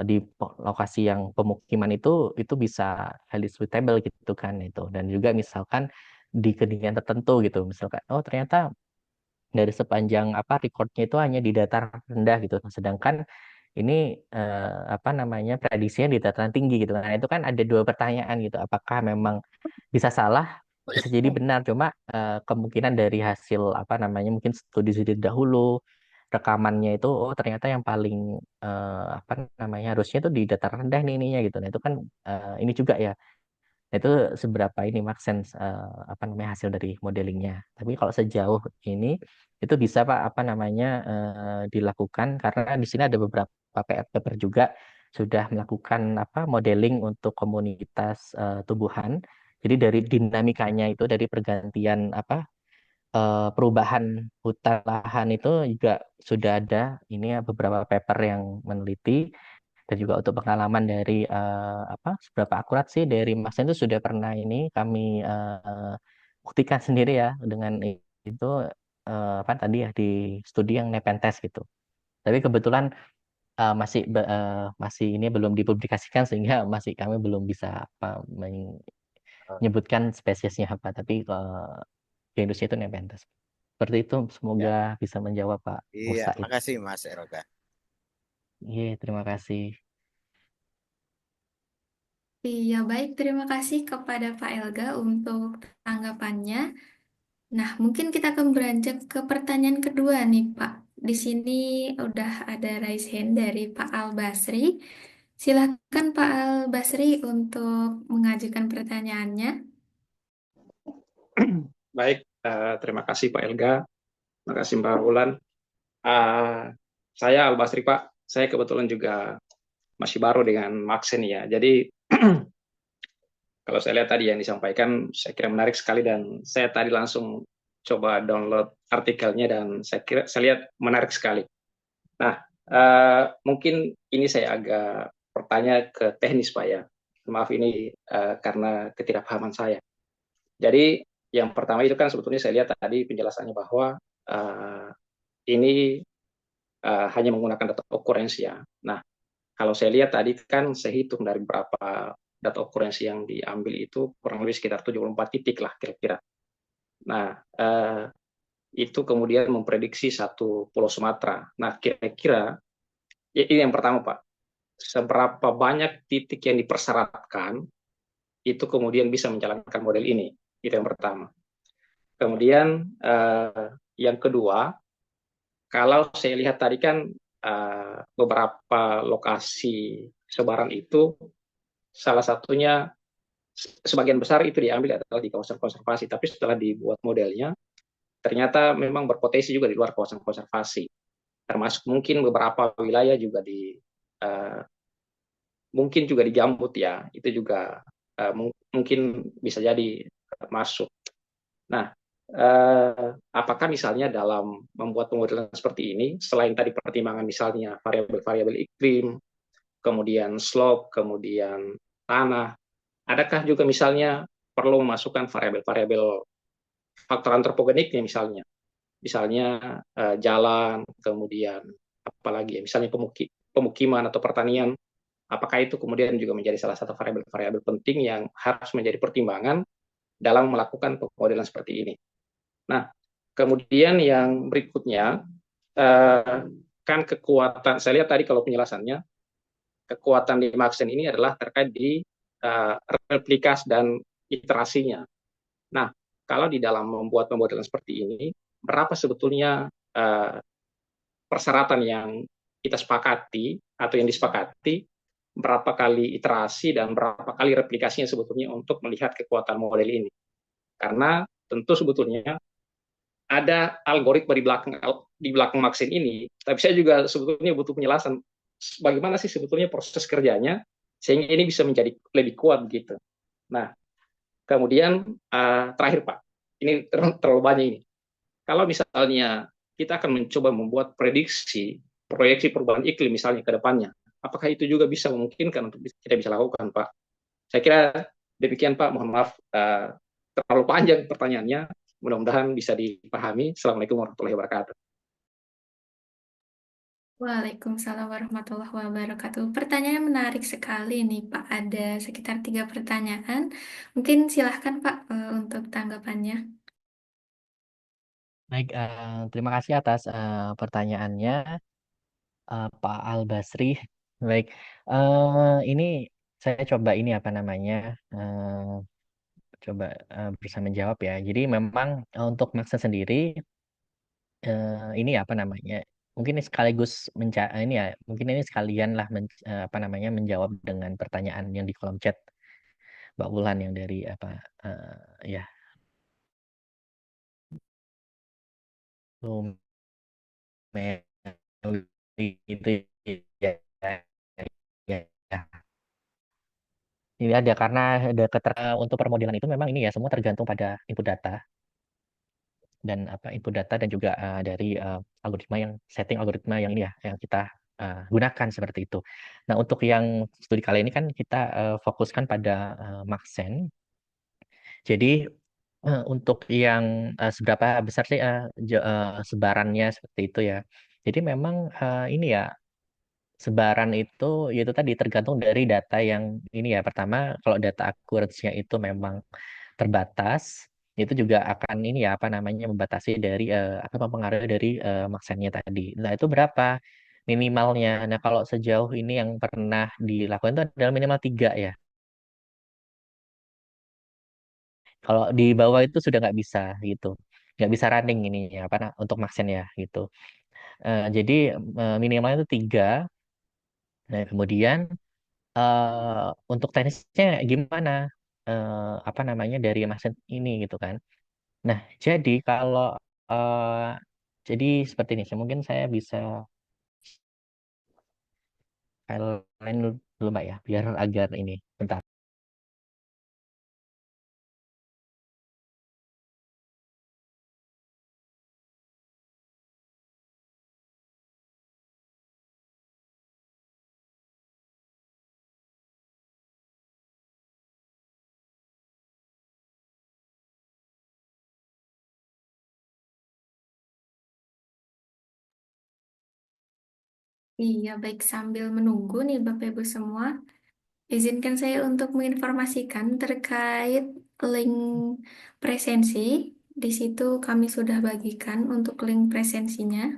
di lokasi yang pemukiman itu bisa highly suitable gitu kan itu. Dan juga misalkan di ketinggian tertentu gitu. Misalkan oh ternyata dari sepanjang recordnya itu hanya di datar rendah gitu. Sedangkan ini prediksinya di dataran tinggi gitu. Nah, itu kan ada dua pertanyaan gitu. Apakah memang bisa salah, bisa jadi benar. Cuma kemungkinan dari hasil mungkin studi dahulu rekamannya itu oh ternyata yang paling harusnya itu di dataran rendah nih ininya gitu. Nah, itu kan ini juga ya itu seberapa ini make sense hasil dari modelingnya. Tapi kalau sejauh ini itu bisa Pak dilakukan karena di sini ada beberapa paper juga sudah melakukan modeling untuk komunitas tumbuhan. Jadi dari dinamikanya itu dari pergantian perubahan hutan lahan itu juga sudah ada ini ya beberapa paper yang meneliti dan juga untuk pengalaman dari seberapa akurat sih dari Mas itu sudah pernah ini kami buktikan sendiri ya dengan itu tadi ya di studi yang Nepenthes gitu. Tapi kebetulan masih ini belum dipublikasikan sehingga masih kami belum bisa menyebutkan spesiesnya apa. Tapi di Indonesia itu Nepenthes. Seperti itu semoga Ya, bisa menjawab Pak iya, Musaid. makasih Mas Eroga. Iya, terima kasih. Iya, baik. Terima kasih kepada Pak Elga untuk tanggapannya. Nah, mungkin kita akan beranjak ke pertanyaan kedua nih, Pak. Di sini udah ada raise hand dari Pak Al Basri. Silakan Pak Al Basri untuk mengajukan pertanyaannya. Baik, terima kasih Pak Elga. Makasih Mbak Wulan. Uh, saya Albasri Pak. Saya kebetulan juga masih baru dengan Maxen ya. Jadi kalau saya lihat tadi yang disampaikan, saya kira menarik sekali dan saya tadi langsung coba download artikelnya dan saya lihat menarik sekali. Nah, mungkin ini saya agak bertanya ke teknis Pak ya. Maaf ini karena ketidakpahaman saya. Jadi yang pertama itu kan sebetulnya saya lihat tadi penjelasannya bahwa ini hanya menggunakan data occurrence ya. Nah, kalau saya lihat tadi kan saya hitung dari berapa data occurrence yang diambil itu kurang lebih sekitar 74 titik lah kira-kira. Nah, itu kemudian memprediksi satu pulau Sumatera. Nah, kira-kira ini yang pertama Pak, seberapa banyak titik yang dipersyaratkan itu kemudian bisa menjalankan model ini. Itu yang pertama. Kemudian yang kedua, kalau saya lihat tadi kan beberapa lokasi sebaran itu salah satunya sebagian besar itu diambil adalah di kawasan konservasi, tapi setelah dibuat modelnya ternyata memang berpotensi juga di luar kawasan konservasi, termasuk mungkin beberapa wilayah juga di mungkin juga di gambut ya, itu juga mungkin bisa jadi masuk. Nah, apakah misalnya dalam membuat pemodelan seperti ini, selain tadi pertimbangan misalnya variabel-variabel iklim, kemudian slope, kemudian tanah, adakah juga misalnya perlu memasukkan variabel-variabel faktor antropogeniknya misalnya jalan, kemudian apalagi ya, misalnya pemukiman atau pertanian, apakah itu kemudian juga menjadi salah satu variabel-variabel penting yang harus menjadi pertimbangan dalam melakukan pemodelan seperti ini. Nah, kemudian yang berikutnya, kan kekuatan, saya lihat tadi kalau penjelasannya, kekuatan di Maxen ini adalah terkait di replikas dan iterasinya. Nah, kalau di dalam membuat pemodelan seperti ini, berapa sebetulnya persyaratan yang kita sepakati atau yang disepakati, berapa kali iterasi dan berapa kali replikasinya sebetulnya untuk melihat kekuatan model ini. Karena tentu sebetulnya ada algoritma di belakang Maxen ini, tapi saya juga sebetulnya butuh penjelasan bagaimana sih sebetulnya proses kerjanya sehingga ini bisa menjadi lebih kuat gitu. Nah, kemudian terakhir Pak, ini terlalu banyak ini. Kalau misalnya kita akan mencoba membuat proyeksi perubahan iklim misalnya ke depannya, apakah itu juga bisa memungkinkan untuk kita bisa lakukan Pak? Saya kira demikian Pak, mohon maaf terlalu panjang pertanyaannya, mudah-mudahan bisa dipahami. Assalamualaikum warahmatullahi wabarakatuh. Waalaikumsalam warahmatullahi wabarakatuh. Pertanyaan menarik sekali nih Pak. Ada sekitar 3 pertanyaan. Mungkin silahkan Pak untuk tanggapannya. Baik, terima kasih atas pertanyaannya, Pak Al Basri. Baik, ini saya coba ini apa namanya, coba bisa menjawab ya. Jadi memang untuk maksa sendiri, ini apa namanya? Mungkin ini sekaligus ini ya, mungkin ini sekalian lah apa namanya menjawab dengan pertanyaan yang di kolom chat Mbak Wulan yang dari apa ya itu ya, ya, ya. Ini ada karena ada untuk permodelan itu memang ini ya semua tergantung pada input data dan apa input data dan juga dari algoritma yang setting algoritma yang ini ya yang kita gunakan seperti itu. Nah, untuk yang studi kali ini kan kita fokuskan pada Maxen. Jadi untuk yang seberapa besar sih sebarannya seperti itu ya. Jadi memang ini ya sebaran itu yaitu tadi tergantung dari data yang ini ya. Pertama, kalau data accuracy-nya itu memang terbatas, itu juga akan ini ya apa namanya membatasi dari akan mempengaruhi dari maksennya tadi. Nah, itu berapa minimalnya? Nah, kalau sejauh ini yang pernah dilakukan itu adalah minimal 3 ya. Kalau di bawah itu sudah nggak bisa gitu. Nggak bisa running ini ya, apa untuk maksen ya gitu. Jadi minimalnya itu 3. Nah, kemudian untuk teknisnya gimana? Apa namanya dari maksen ini gitu kan. Nah, jadi kalau Jadi seperti ini, mungkin saya bisa file lain dulu Mbak ya, biar agar ini. Bentar. Iya, baik sambil menunggu nih Bapak Ibu semua, izinkan saya untuk menginformasikan terkait link presensi. Di situ kami sudah bagikan untuk link presensinya.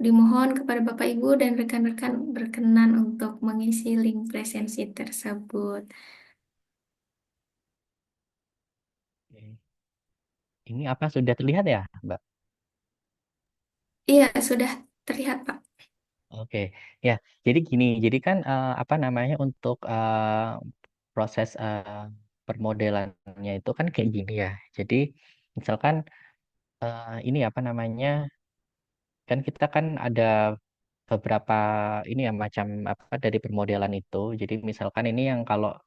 Dimohon kepada Bapak Ibu dan rekan-rekan berkenan untuk mengisi link presensi tersebut. Oke. Ini apa sudah terlihat ya, Mbak? Iya, sudah terlihat, Pak. Oke, ya. Jadi gini, jadi kan apa namanya untuk proses permodelannya itu kan kayak gini ya. Jadi misalkan ini apa namanya, kan kita kan ada beberapa ini ya macam apa dari permodelan itu. Jadi misalkan ini yang kalau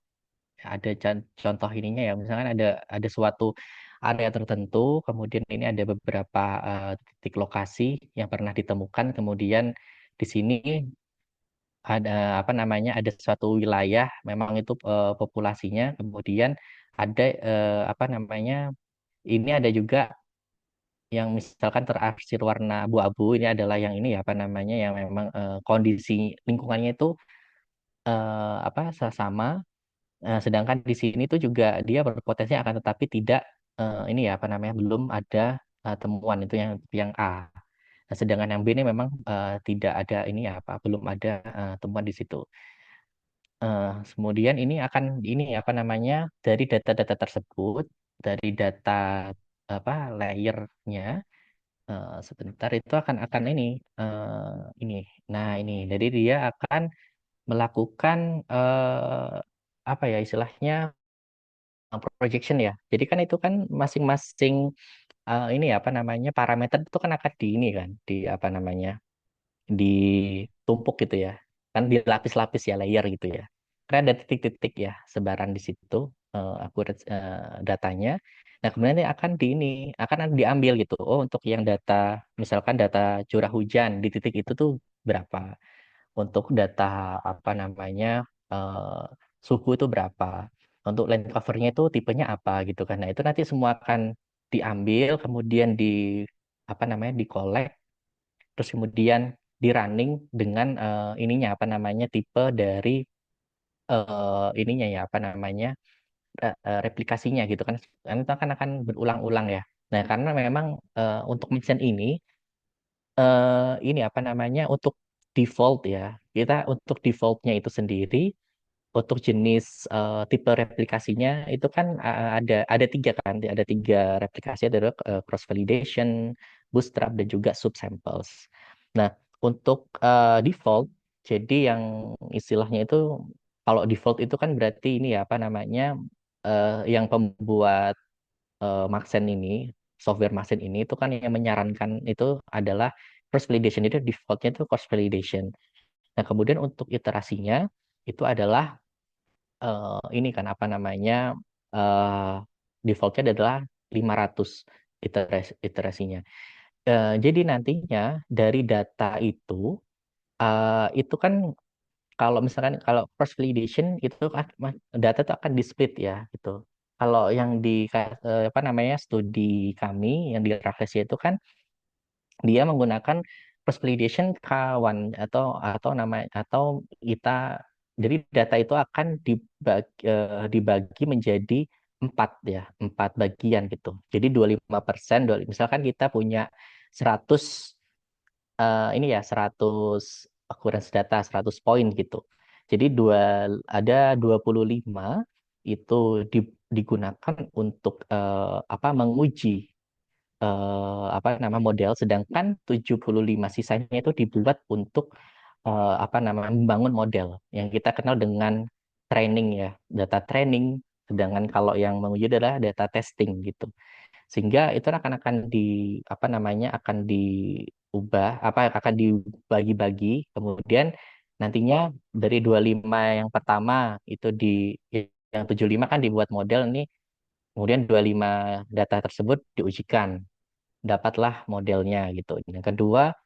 ada contoh ininya ya, misalkan ada suatu area tertentu, kemudian ini ada beberapa titik lokasi yang pernah ditemukan, kemudian di sini ada apa namanya ada suatu wilayah memang itu populasinya, kemudian ada apa namanya ini ada juga yang misalkan terarsir warna abu-abu, ini adalah yang ini ya apa namanya yang memang kondisi lingkungannya itu apa sama. Sedangkan di sini tuh juga dia berpotensi akan tetapi tidak ini ya apa namanya belum ada temuan itu yang A. Nah, sedangkan yang B ini memang tidak ada ini ya apa belum ada temuan di situ. Kemudian ini akan ini apa namanya dari data-data tersebut dari data apa layernya sebentar itu akan ini. Nah, ini jadi dia akan melakukan apa ya istilahnya projection ya. Jadi kan itu kan masing-masing ini ya, apa namanya parameter itu kan akan di ini kan di apa namanya ditumpuk gitu ya. Kan di lapis-lapis ya layer gitu ya. Karena ada titik-titik ya sebaran di situ akurat datanya. Nah, kemudian ini akan di ini akan diambil gitu. Oh, untuk yang data misalkan data curah hujan di titik itu tuh berapa? Untuk data apa namanya eh, suhu itu berapa, untuk land covernya itu tipenya apa gitu kan. Nah itu nanti semua akan diambil kemudian di apa namanya di collect terus kemudian di running dengan ininya apa namanya tipe dari ininya ya apa namanya replikasinya gitu kan. Kan itu akan berulang-ulang ya. Nah karena memang untuk mesin ini ini apa namanya untuk default ya kita untuk defaultnya itu sendiri untuk jenis tipe replikasinya itu kan ada tiga kan ada tiga replikasi ada cross validation bootstrap dan juga subsamples. Nah untuk default jadi yang istilahnya itu kalau default itu kan berarti ini ya apa namanya yang pembuat Maxen ini, software Maxen ini itu kan yang menyarankan itu adalah cross validation itu defaultnya itu cross validation. Nah, kemudian untuk iterasinya itu adalah ini kan apa namanya defaultnya adalah 500 iterasinya. Jadi nantinya dari data itu kan kalau misalkan kalau cross validation itu kan data itu akan di split ya gitu. Kalau yang di apa namanya studi kami yang di Rafflesia itu kan dia menggunakan cross validation kawan atau nama atau kita jadi data itu akan dibagi menjadi empat bagian gitu. Jadi 25%, misalkan kita punya 100 ini ya 100 occurrence data 100 poin gitu. Jadi ada 25 itu digunakan untuk apa menguji apa nama model, sedangkan 75 sisanya itu dibuat untuk apa nama membangun model yang kita kenal dengan training ya, data training, sedangkan kalau yang menguji adalah data testing gitu. Sehingga itu akan di apa namanya akan diubah apa akan dibagi-bagi, kemudian nantinya dari 25 yang pertama itu yang 75 kan dibuat model nih, kemudian 25 data tersebut diujikan, dapatlah modelnya gitu. Yang kedua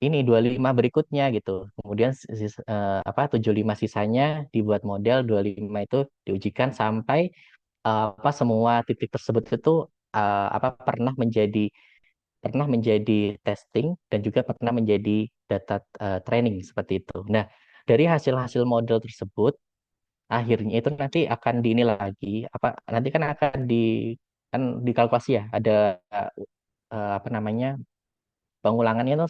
ini 25 berikutnya gitu. Kemudian 75 sisanya dibuat model, 25 itu diujikan sampai apa semua titik tersebut itu apa pernah menjadi testing dan juga pernah menjadi data training seperti itu. Nah, dari hasil-hasil model tersebut akhirnya itu nanti akan ini lagi apa nanti kan dikalkulasi ya, ada apa namanya pengulangannya tuh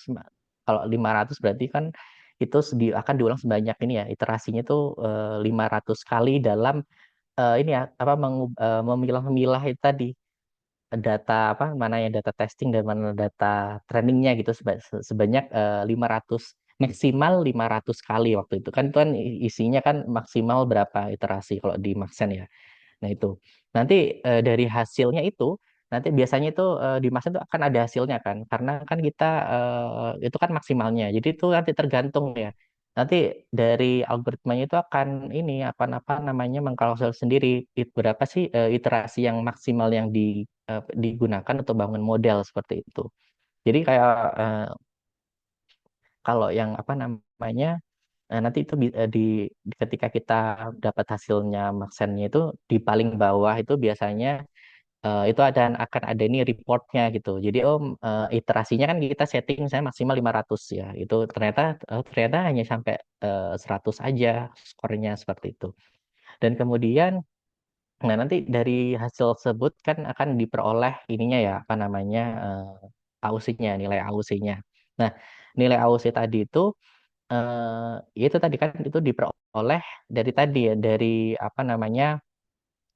kalau 500 berarti kan itu akan diulang sebanyak ini ya, iterasinya tuh 500 kali dalam ini ya apa memilah-milah itu tadi data apa mana yang data testing dan mana data trainingnya gitu sebanyak 500, maksimal 500 kali waktu itu kan, isinya kan maksimal berapa iterasi kalau di Maxen ya. Nah, itu. Nanti dari hasilnya itu, nanti biasanya itu di Mas itu akan ada hasilnya kan. Karena kan kita itu kan maksimalnya. Jadi itu nanti tergantung ya. Nanti dari algoritmanya itu akan ini apa namanya mengkalkulasi sendiri berapa sih iterasi yang maksimal yang digunakan untuk bangun model seperti itu. Jadi kayak kalau yang apa namanya nanti itu ketika kita dapat hasilnya maksennya itu di paling bawah itu biasanya itu akan ada ini reportnya gitu. Jadi iterasinya kan kita setting saya maksimal 500 ya. Itu ternyata hanya sampai 100 aja skornya seperti itu. Dan kemudian nah nanti dari hasil tersebut kan akan diperoleh ininya ya apa namanya AUC-nya, nilai AUC-nya. Nah, nilai AUC tadi itu itu tadi kan itu diperoleh dari tadi ya dari apa namanya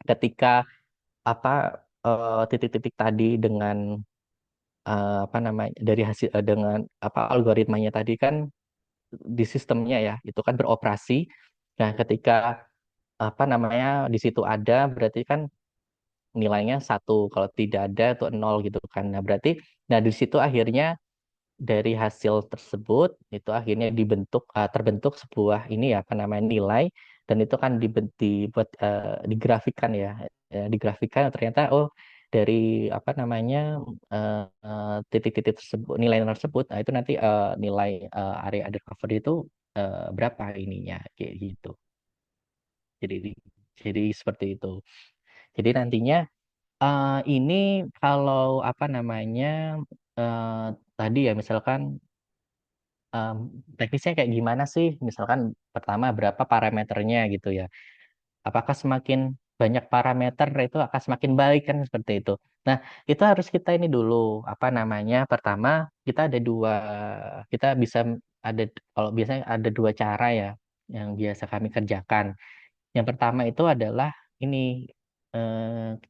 ketika apa titik-titik tadi dengan apa namanya dari hasil dengan apa algoritmanya tadi kan di sistemnya ya itu kan beroperasi. Nah, ketika apa namanya di situ ada berarti kan nilainya satu, kalau tidak ada itu nol gitu kan. Nah, berarti di situ akhirnya dari hasil tersebut itu akhirnya terbentuk sebuah ini ya apa namanya nilai, dan itu kan dibuat digrafikan ya. Digrafikan ternyata dari apa namanya titik-titik tersebut nilai tersebut, nah itu nanti nilai area under cover itu berapa ininya kayak gitu. Jadi jadi seperti itu. Jadi nantinya ini kalau apa namanya eh, tadi ya misalkan em, teknisnya kayak gimana sih? Misalkan pertama berapa parameternya gitu ya. Apakah semakin banyak parameter itu akan semakin baik kan seperti itu. Nah, itu harus kita ini dulu apa namanya? Pertama, kita bisa ada kalau biasanya ada dua cara ya yang biasa kami kerjakan. Yang pertama itu adalah ini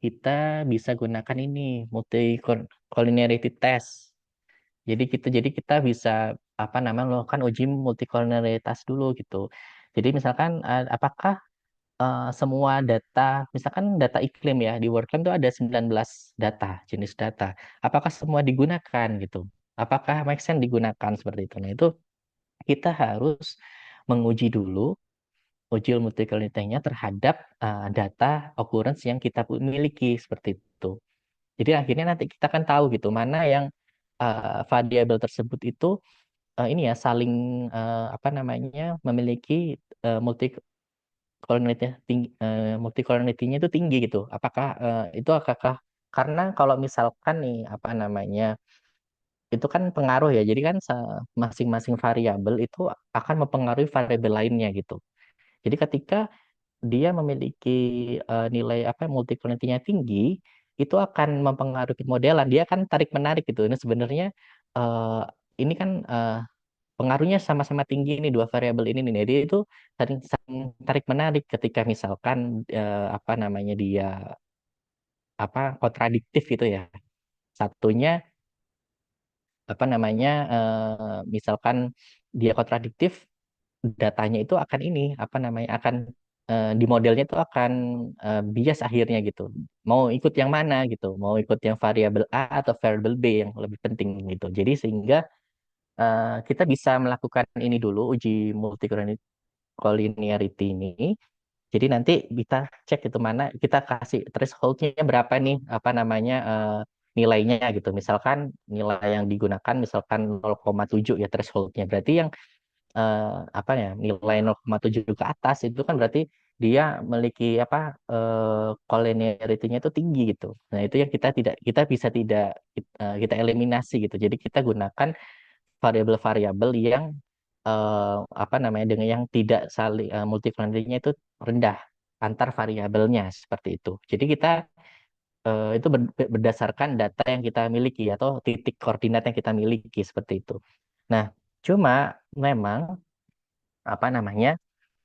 kita bisa gunakan ini multi collinearity test. Jadi kita bisa apa namanya melakukan uji multikolonialitas dulu gitu. Jadi misalkan apakah semua data, misalkan data iklim ya di WordCamp itu ada 19 jenis data. Apakah semua digunakan gitu? Apakah make sense digunakan seperti itu? Nah, itu kita harus menguji dulu uji multikolonialitasnya terhadap data occurrence yang kita miliki seperti itu. Jadi akhirnya nanti kita akan tahu gitu mana yang variabel tersebut itu ini ya saling apa namanya memiliki multicollinearity-nya itu tinggi gitu. Apakah karena kalau misalkan nih apa namanya itu kan pengaruh ya. Jadi kan masing-masing variabel itu akan mempengaruhi variabel lainnya gitu. Jadi ketika dia memiliki nilai apa multicollinearity-nya tinggi, itu akan mempengaruhi modelan. Dia akan tarik menarik gitu. Ini sebenarnya eh, ini kan pengaruhnya sama-sama tinggi nih dua variabel ini nih. Jadi itu saling, saling tarik menarik ketika misalkan apa namanya dia apa kontradiktif gitu ya. Satunya apa namanya misalkan dia kontradiktif, datanya itu akan ini apa namanya akan di modelnya itu akan bias akhirnya gitu. Mau ikut yang mana gitu, mau ikut yang variabel A atau variabel B yang lebih penting gitu. Jadi sehingga kita bisa melakukan ini dulu uji multi-collinearity ini. Jadi nanti kita cek itu mana, kita kasih thresholdnya berapa nih, apa namanya nilainya gitu. Misalkan nilai yang digunakan misalkan 0,7 ya thresholdnya. Berarti yang eh, apa ya nilai 0,7 ke atas itu kan berarti dia memiliki apa collinearity-nya itu tinggi gitu. Nah, itu yang kita bisa tidak kita eliminasi gitu. Jadi kita gunakan variabel-variabel yang apa namanya dengan yang tidak saling multivariansinya itu rendah antar variabelnya seperti itu. Jadi kita itu berdasarkan data yang kita miliki atau titik koordinat yang kita miliki seperti itu. Nah, cuma memang apa namanya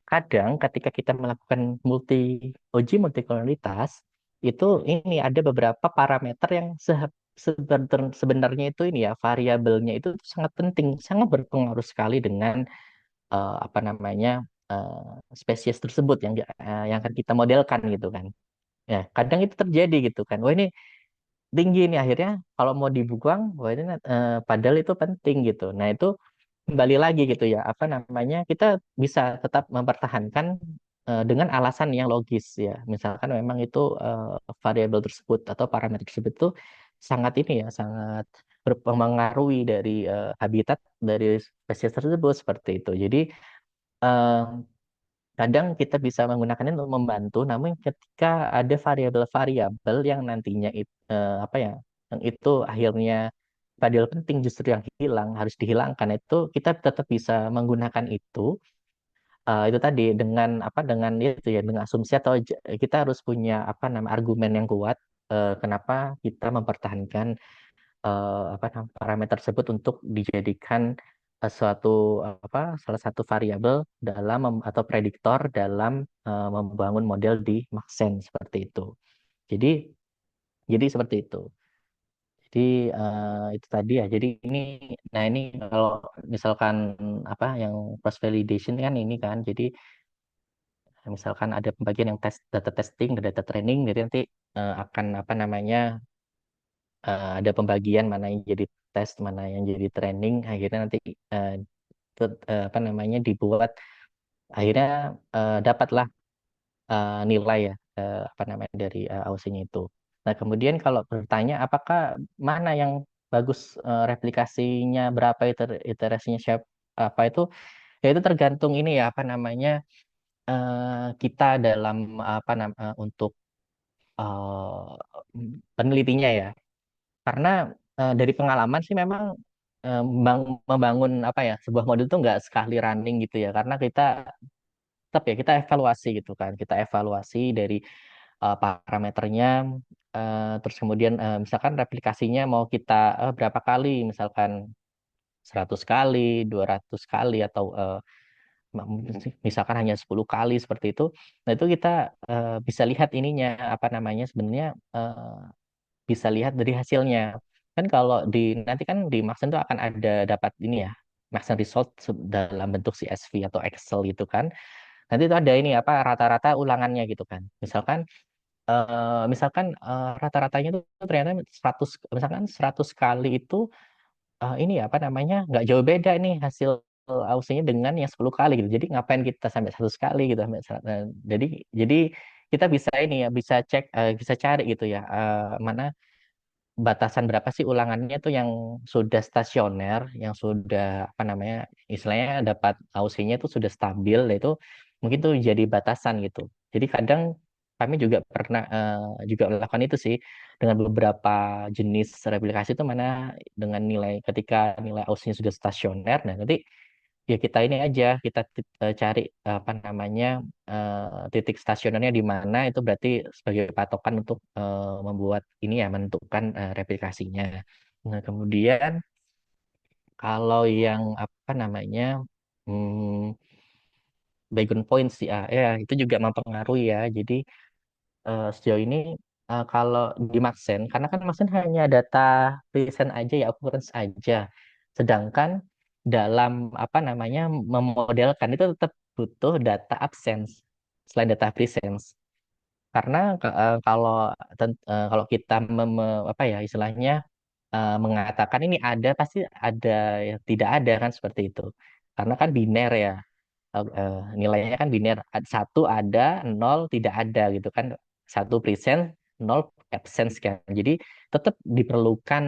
kadang ketika kita melakukan uji multikolonialitas itu ini ada beberapa parameter yang sebenarnya itu ini ya variabelnya itu sangat penting, sangat berpengaruh sekali dengan apa namanya spesies tersebut yang akan kita modelkan gitu kan. Ya, kadang itu terjadi gitu kan. Wah, ini tinggi nih akhirnya kalau mau dibuang, wah ini padahal itu penting gitu. Nah, itu kembali lagi gitu ya apa namanya kita bisa tetap mempertahankan dengan alasan yang logis ya misalkan memang itu variabel tersebut atau parameter tersebut itu sangat ini ya sangat berpengaruhi dari habitat dari spesies tersebut seperti itu jadi eh, kadang kita bisa menggunakannya untuk membantu namun ketika ada variabel-variabel yang nantinya apa ya yang itu akhirnya padahal penting justru yang hilang harus dihilangkan itu kita tetap bisa menggunakan itu tadi dengan apa dengan itu ya dengan asumsi atau kita harus punya apa nama argumen yang kuat kenapa kita mempertahankan apa parameter tersebut untuk dijadikan suatu apa salah satu variabel dalam atau prediktor dalam membangun model di Maxent seperti itu. Jadi seperti itu. Jadi itu tadi ya. Jadi nah ini kalau misalkan apa yang cross validation kan ini kan. Jadi misalkan ada pembagian yang data testing, dan data training, jadi nanti akan apa namanya ada pembagian mana yang jadi tes, mana yang jadi training. Akhirnya nanti eh, apa namanya dibuat. Akhirnya dapatlah nilai ya apa namanya dari AOC-nya itu. Nah, kemudian kalau bertanya apakah mana yang bagus replikasinya berapa iterasinya siapa apa itu ya itu tergantung ini ya apa namanya kita dalam apa untuk penelitinya ya. Karena dari pengalaman sih memang membangun apa ya sebuah model itu nggak sekali running gitu ya. Karena kita tetap ya kita evaluasi gitu kan. Kita evaluasi dari parameternya, terus kemudian misalkan replikasinya mau kita berapa kali, misalkan 100 kali, 200 kali, atau misalkan hanya 10 kali seperti itu. Nah, itu kita bisa lihat ininya, apa namanya, sebenarnya bisa lihat dari hasilnya. Kan kalau nanti kan di Maxen itu akan ada dapat ini ya, Maxen result dalam bentuk CSV atau Excel gitu kan. Nanti itu ada ini apa rata-rata ulangannya gitu kan. Rata-ratanya itu ternyata 100 misalkan 100 kali itu ini ya apa namanya nggak jauh beda nih hasil ausnya dengan yang 10 kali gitu. Jadi ngapain kita sampai 100 kali gitu jadi jadi kita bisa ini ya bisa cek bisa cari gitu ya mana batasan berapa sih ulangannya tuh yang sudah stasioner, yang sudah apa namanya, istilahnya dapat AUC-nya itu sudah stabil, itu mungkin tuh jadi batasan gitu. Jadi kadang kami juga pernah juga melakukan itu sih dengan beberapa jenis replikasi itu mana dengan nilai ketika nilai AUC-nya sudah stasioner, nah nanti ya kita ini aja kita cari apa namanya titik stasionernya di mana itu berarti sebagai patokan untuk membuat ini ya menentukan replikasinya. Nah, kemudian kalau yang apa namanya hmm, background points sih ya itu juga mempengaruhi ya. Jadi sejauh ini kalau di Maxen karena kan Maxen hanya data present aja ya occurrence aja. Sedangkan dalam apa namanya memodelkan itu tetap butuh data absence. selain data presence. Karena kalau kita apa ya istilahnya mengatakan ini ada pasti ada yang tidak ada kan seperti itu. Karena kan biner ya, nilainya kan biner. Satu ada, nol tidak ada gitu kan. Satu present, nol absence kan. Jadi tetap diperlukan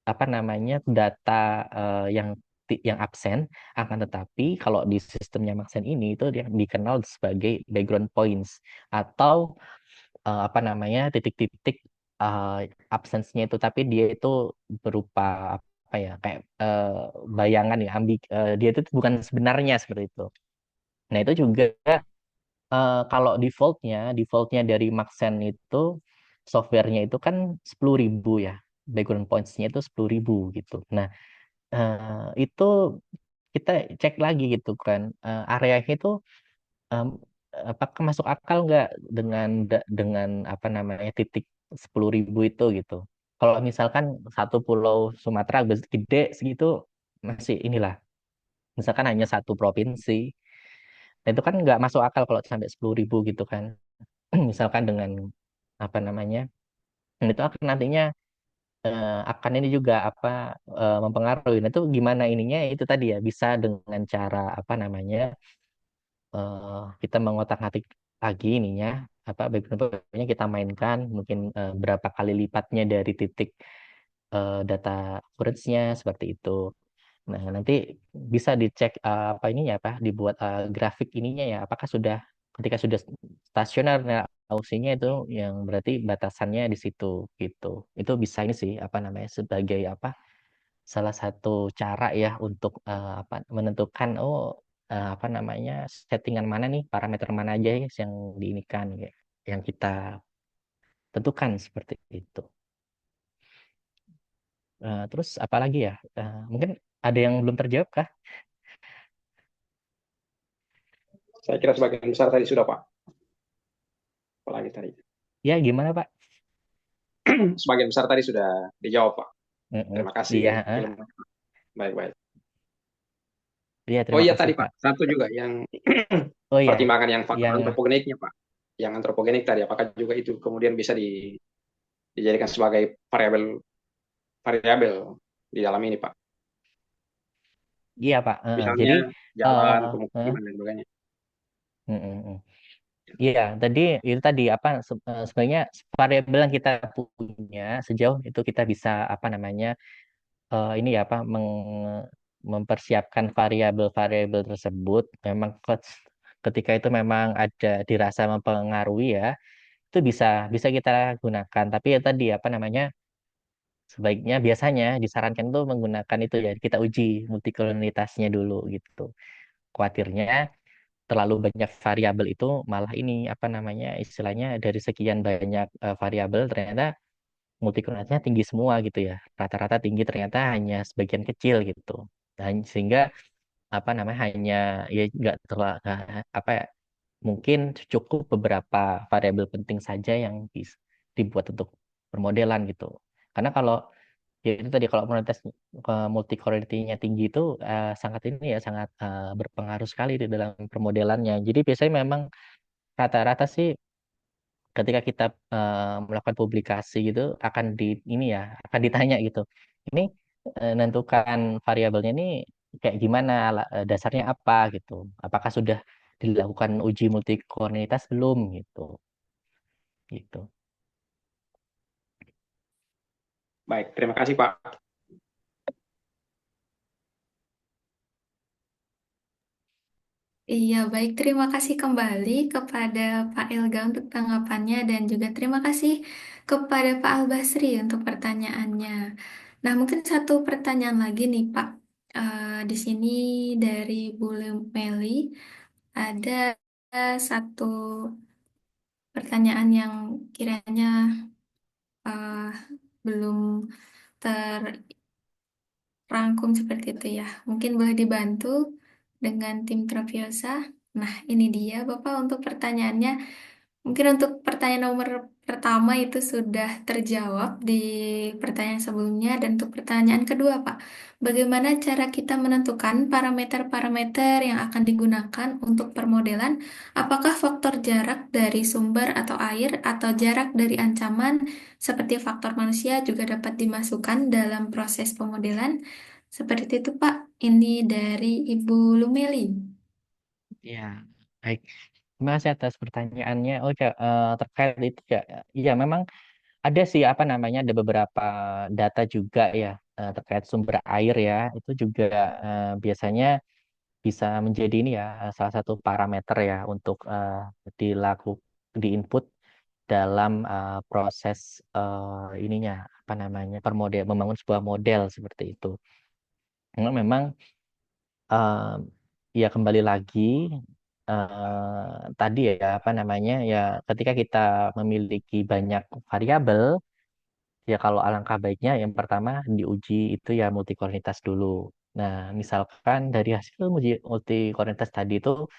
apa namanya data yang yang absen, akan tetapi kalau di sistemnya Maxen ini itu dia dikenal sebagai background points atau apa namanya titik-titik absensinya itu, tapi dia itu berupa apa ya kayak bayangan ya dia itu bukan sebenarnya seperti itu. Nah itu juga kalau defaultnya dari Maxen itu softwarenya itu kan 10.000 ya, background points-nya itu 10.000 gitu. Nah itu kita cek lagi gitu kan areanya itu em, apakah masuk akal nggak dengan dengan apa namanya titik 10.000 itu gitu. Kalau misalkan satu pulau Sumatera gede segitu masih inilah, misalkan hanya satu provinsi, nah itu kan nggak masuk akal kalau sampai 10.000 gitu kan. Misalkan dengan apa namanya, dan itu akan nantinya akan ini juga apa mempengaruhi. Nah itu gimana ininya itu tadi ya bisa dengan cara apa namanya kita mengotak-atik lagi ininya apa background-nya kita mainkan mungkin berapa kali lipatnya dari titik data occurrence-nya seperti itu. Nah, nanti bisa dicek apa ininya apa dibuat grafik ininya ya apakah sudah ketika sudah stasioner nah ausinya itu yang berarti batasannya di situ gitu. Itu bisa ini sih apa namanya sebagai apa salah satu cara ya untuk apa menentukan apa namanya settingan mana nih parameter mana aja ya yang diinikan ya, yang kita tentukan seperti itu. Terus apa lagi ya? Mungkin ada yang belum terjawab kah? Saya kira sebagian besar tadi sudah, Pak. Apalagi tadi. Ya gimana Pak? Sebagian besar tadi sudah dijawab, Pak. Mm-mm. Terima Iya, kasih ilmu. Baik-baik. iya Oh terima iya kasih tadi, Pak. Pak. Satu juga yang Oh iya, pertimbangan yang faktor yang antropogeniknya, Pak. Yang antropogenik tadi, apakah juga itu kemudian bisa dijadikan sebagai variabel variabel di dalam ini, Pak? iya Pak. Misalnya Jadi jalan, eh, pemukiman, dan sebagainya. mm, mm. Iya, tadi itu tadi apa sebenarnya variabel yang kita punya sejauh itu kita bisa apa namanya ini ya apa mempersiapkan variabel-variabel tersebut memang ketika itu memang ada dirasa mempengaruhi ya itu bisa bisa kita gunakan tapi ya tadi apa namanya sebaiknya biasanya disarankan tuh menggunakan itu ya kita uji multikolonitasnya dulu gitu khawatirnya terlalu banyak variabel itu malah ini apa namanya istilahnya dari sekian banyak variabel ternyata multikulturnya tinggi semua gitu ya. Rata-rata tinggi ternyata hanya sebagian kecil gitu. Dan sehingga apa namanya hanya ya nggak terlalu apa ya, mungkin cukup beberapa variabel penting saja yang bisa dibuat untuk permodelan gitu. Karena kalau ya itu tadi kalau multicolority-nya tinggi itu sangat ini ya sangat berpengaruh sekali di dalam permodelannya. Jadi biasanya memang rata-rata sih ketika kita melakukan publikasi gitu akan di ini ya akan ditanya gitu ini menentukan variabelnya ini kayak gimana dasarnya apa gitu apakah sudah dilakukan uji multikoordinalitas belum gitu gitu. Baik, terima kasih, Pak. Iya, baik. Terima kasih kembali kepada Pak Elga untuk tanggapannya dan juga terima kasih kepada Pak Albasri untuk pertanyaannya. Nah, mungkin satu pertanyaan lagi nih, Pak. Di sini dari Bu Meli ada satu pertanyaan yang kiranya eh, belum terangkum seperti itu ya. Mungkin boleh dibantu dengan tim Tropiosa. Nah, ini dia Bapak untuk pertanyaannya. Mungkin untuk pertanyaan nomor pertama itu sudah terjawab di pertanyaan sebelumnya. Dan untuk pertanyaan kedua, Pak, bagaimana cara kita menentukan parameter-parameter yang akan digunakan untuk permodelan? Apakah faktor jarak dari sumber atau air atau jarak dari ancaman seperti faktor manusia juga dapat dimasukkan dalam proses pemodelan? Seperti itu, Pak. Ini dari Ibu Lumeli. Ya, baik. Terima kasih atas pertanyaannya. Oh ya, terkait itu ya, ya memang ada sih apa namanya, ada beberapa data juga ya terkait sumber air ya. Itu juga biasanya bisa menjadi ini ya salah satu parameter ya untuk diinput dalam proses ininya apa namanya permodel membangun sebuah model seperti itu. Karena memang eh, ya kembali lagi tadi ya apa namanya ya ketika kita memiliki banyak variabel ya kalau alangkah baiknya yang pertama diuji itu ya multikornitas dulu. Nah, misalkan dari hasil uji multikornitas tadi itu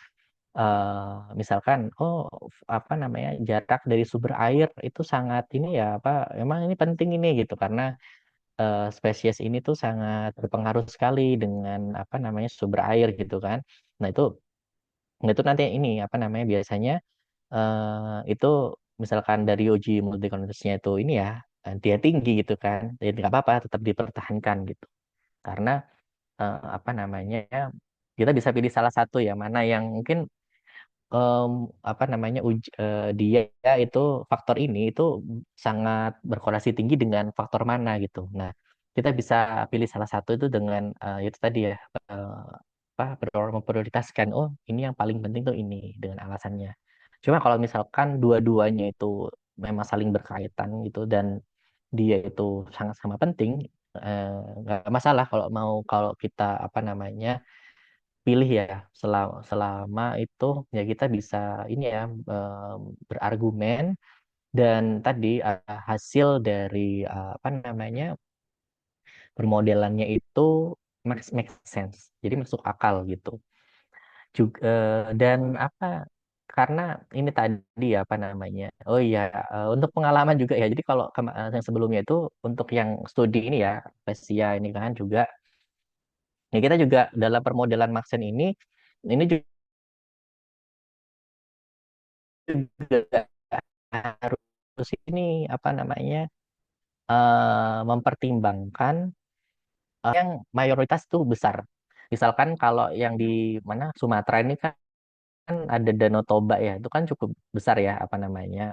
misalkan oh apa namanya jarak dari sumber air itu sangat ini ya apa emang ini penting ini gitu karena spesies ini tuh sangat berpengaruh sekali dengan apa namanya sumber air gitu kan. Nah, itu nanti ini apa namanya biasanya itu misalkan dari uji multikonditionnya itu ini ya dia tinggi gitu kan, jadi nggak apa-apa tetap dipertahankan gitu. Karena apa namanya kita bisa pilih salah satu ya mana yang mungkin em, apa namanya dia itu faktor ini itu sangat berkorelasi tinggi dengan faktor mana gitu. Nah, kita bisa pilih salah satu itu dengan itu tadi ya eh, apa memprioritaskan oh ini yang paling penting tuh ini dengan alasannya. Cuma kalau misalkan dua-duanya itu memang saling berkaitan gitu dan dia itu sangat-sama penting eh, nggak masalah kalau kita apa namanya pilih ya selama selama itu ya kita bisa ini ya berargumen dan tadi hasil dari apa namanya permodelannya itu make sense jadi masuk akal gitu juga dan apa karena ini tadi ya apa namanya oh iya untuk pengalaman juga ya jadi kalau yang sebelumnya itu untuk yang studi ini ya Vesia ini kan juga ya kita juga dalam permodelan Maxen ini juga harus ini apa namanya mempertimbangkan yang mayoritas tuh besar. Misalkan kalau yang di mana Sumatera ini kan ada Danau Toba ya, itu kan cukup besar ya apa namanya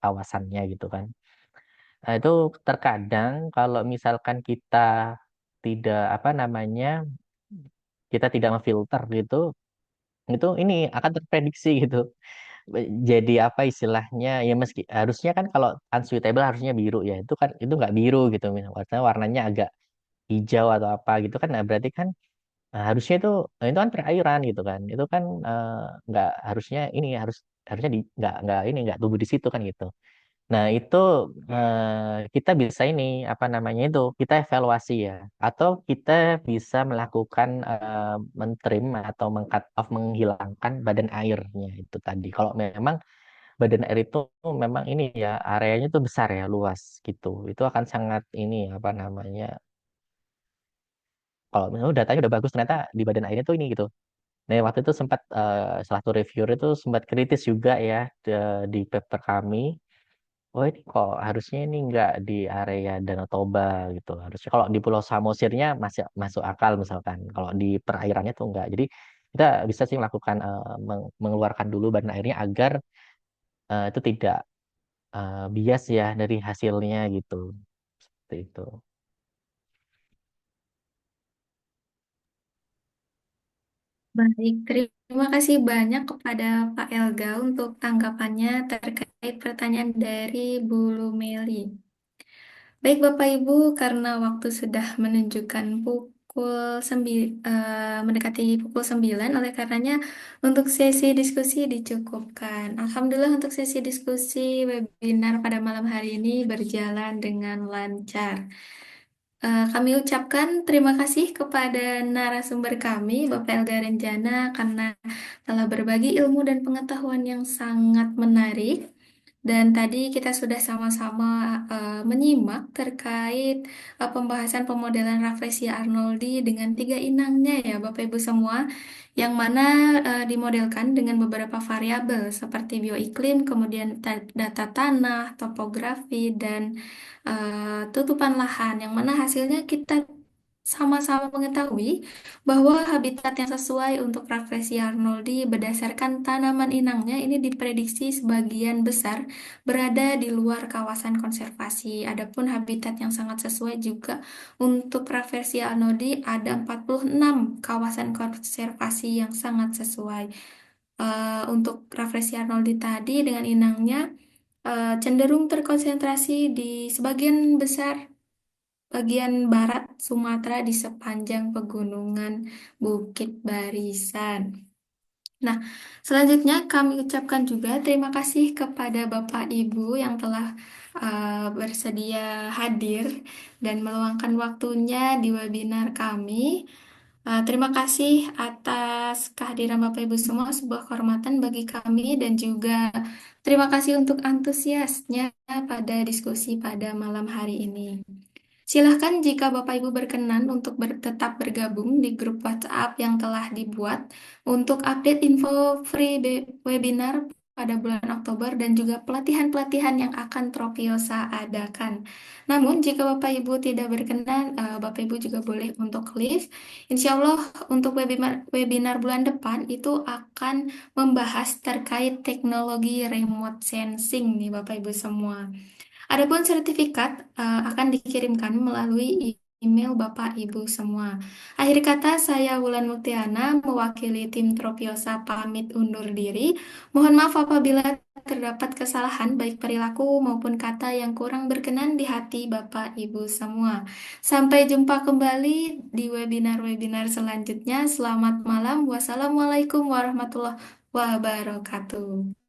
kawasannya gitu kan. Nah, itu terkadang kalau misalkan kita tidak apa namanya kita tidak memfilter gitu, itu ini akan terprediksi gitu. Jadi apa istilahnya ya meski harusnya kan kalau unsuitable harusnya biru ya itu nggak biru gitu warnanya agak hijau atau apa gitu kan nah berarti kan harusnya itu kan perairan gitu kan itu kan nggak harusnya ini harusnya nggak ini nggak tumbuh di situ kan gitu. Nah, itu kita bisa ini apa namanya itu kita evaluasi ya, atau kita bisa melakukan mentrim atau mengcut off menghilangkan badan airnya itu tadi. Kalau memang badan air itu memang ini ya areanya itu besar ya luas gitu, itu akan sangat ini apa namanya kalau misalnya datanya udah bagus ternyata di badan airnya tuh ini gitu. Nah, waktu itu sempat salah satu reviewer itu sempat kritis juga ya di paper kami. Oh ini kok harusnya ini nggak di area Danau Toba gitu. Harusnya kalau di Pulau Samosirnya masih masuk akal misalkan. Kalau di perairannya tuh enggak. Jadi kita bisa sih melakukan mengeluarkan dulu badan airnya agar itu tidak bias ya dari hasilnya gitu. Seperti itu. Baik, terima kasih banyak kepada Pak Elga untuk tanggapannya terkait pertanyaan dari Bu Lumeli. Baik Bapak Ibu, karena waktu sudah menunjukkan mendekati pukul 9, oleh karenanya untuk sesi diskusi dicukupkan. Alhamdulillah untuk sesi diskusi webinar pada malam hari ini berjalan dengan lancar. Kami ucapkan terima kasih kepada narasumber kami, Bapak Elga Renjana, karena telah berbagi ilmu dan pengetahuan yang sangat menarik. Dan tadi kita sudah sama-sama menyimak terkait pembahasan pemodelan Rafflesia Arnoldi dengan tiga inangnya ya Bapak Ibu semua, yang mana dimodelkan dengan beberapa variabel seperti bioiklim, kemudian data tanah, topografi, dan tutupan lahan, yang mana hasilnya kita sama-sama mengetahui bahwa habitat yang sesuai untuk Rafflesia arnoldi berdasarkan tanaman inangnya ini diprediksi sebagian besar berada di luar kawasan konservasi. Adapun habitat yang sangat sesuai juga untuk Rafflesia arnoldi ada 46 kawasan konservasi yang sangat sesuai. Untuk Rafflesia arnoldi tadi dengan inangnya cenderung terkonsentrasi di sebagian besar bagian barat Sumatera di sepanjang pegunungan Bukit Barisan. Nah, selanjutnya kami ucapkan juga terima kasih kepada Bapak Ibu yang telah bersedia hadir dan meluangkan waktunya di webinar kami. Terima kasih atas kehadiran Bapak Ibu semua, sebuah kehormatan bagi kami dan juga terima kasih untuk antusiasnya pada diskusi pada malam hari ini. Silahkan jika Bapak Ibu berkenan untuk tetap bergabung di grup WhatsApp yang telah dibuat untuk update info free webinar pada bulan Oktober dan juga pelatihan-pelatihan yang akan Tropiosa adakan. Namun, jika Bapak Ibu tidak berkenan, Bapak Ibu juga boleh untuk leave. Insya Allah, untuk webinar bulan depan itu akan membahas terkait teknologi remote sensing nih Bapak Ibu semua. Adapun sertifikat akan dikirimkan melalui email Bapak Ibu semua. Akhir kata, saya Wulan Muktiana mewakili tim Tropiosa pamit undur diri. Mohon maaf apabila terdapat kesalahan baik perilaku maupun kata yang kurang berkenan di hati Bapak Ibu semua. Sampai jumpa kembali di webinar-webinar selanjutnya. Selamat malam. Wassalamualaikum warahmatullahi wabarakatuh.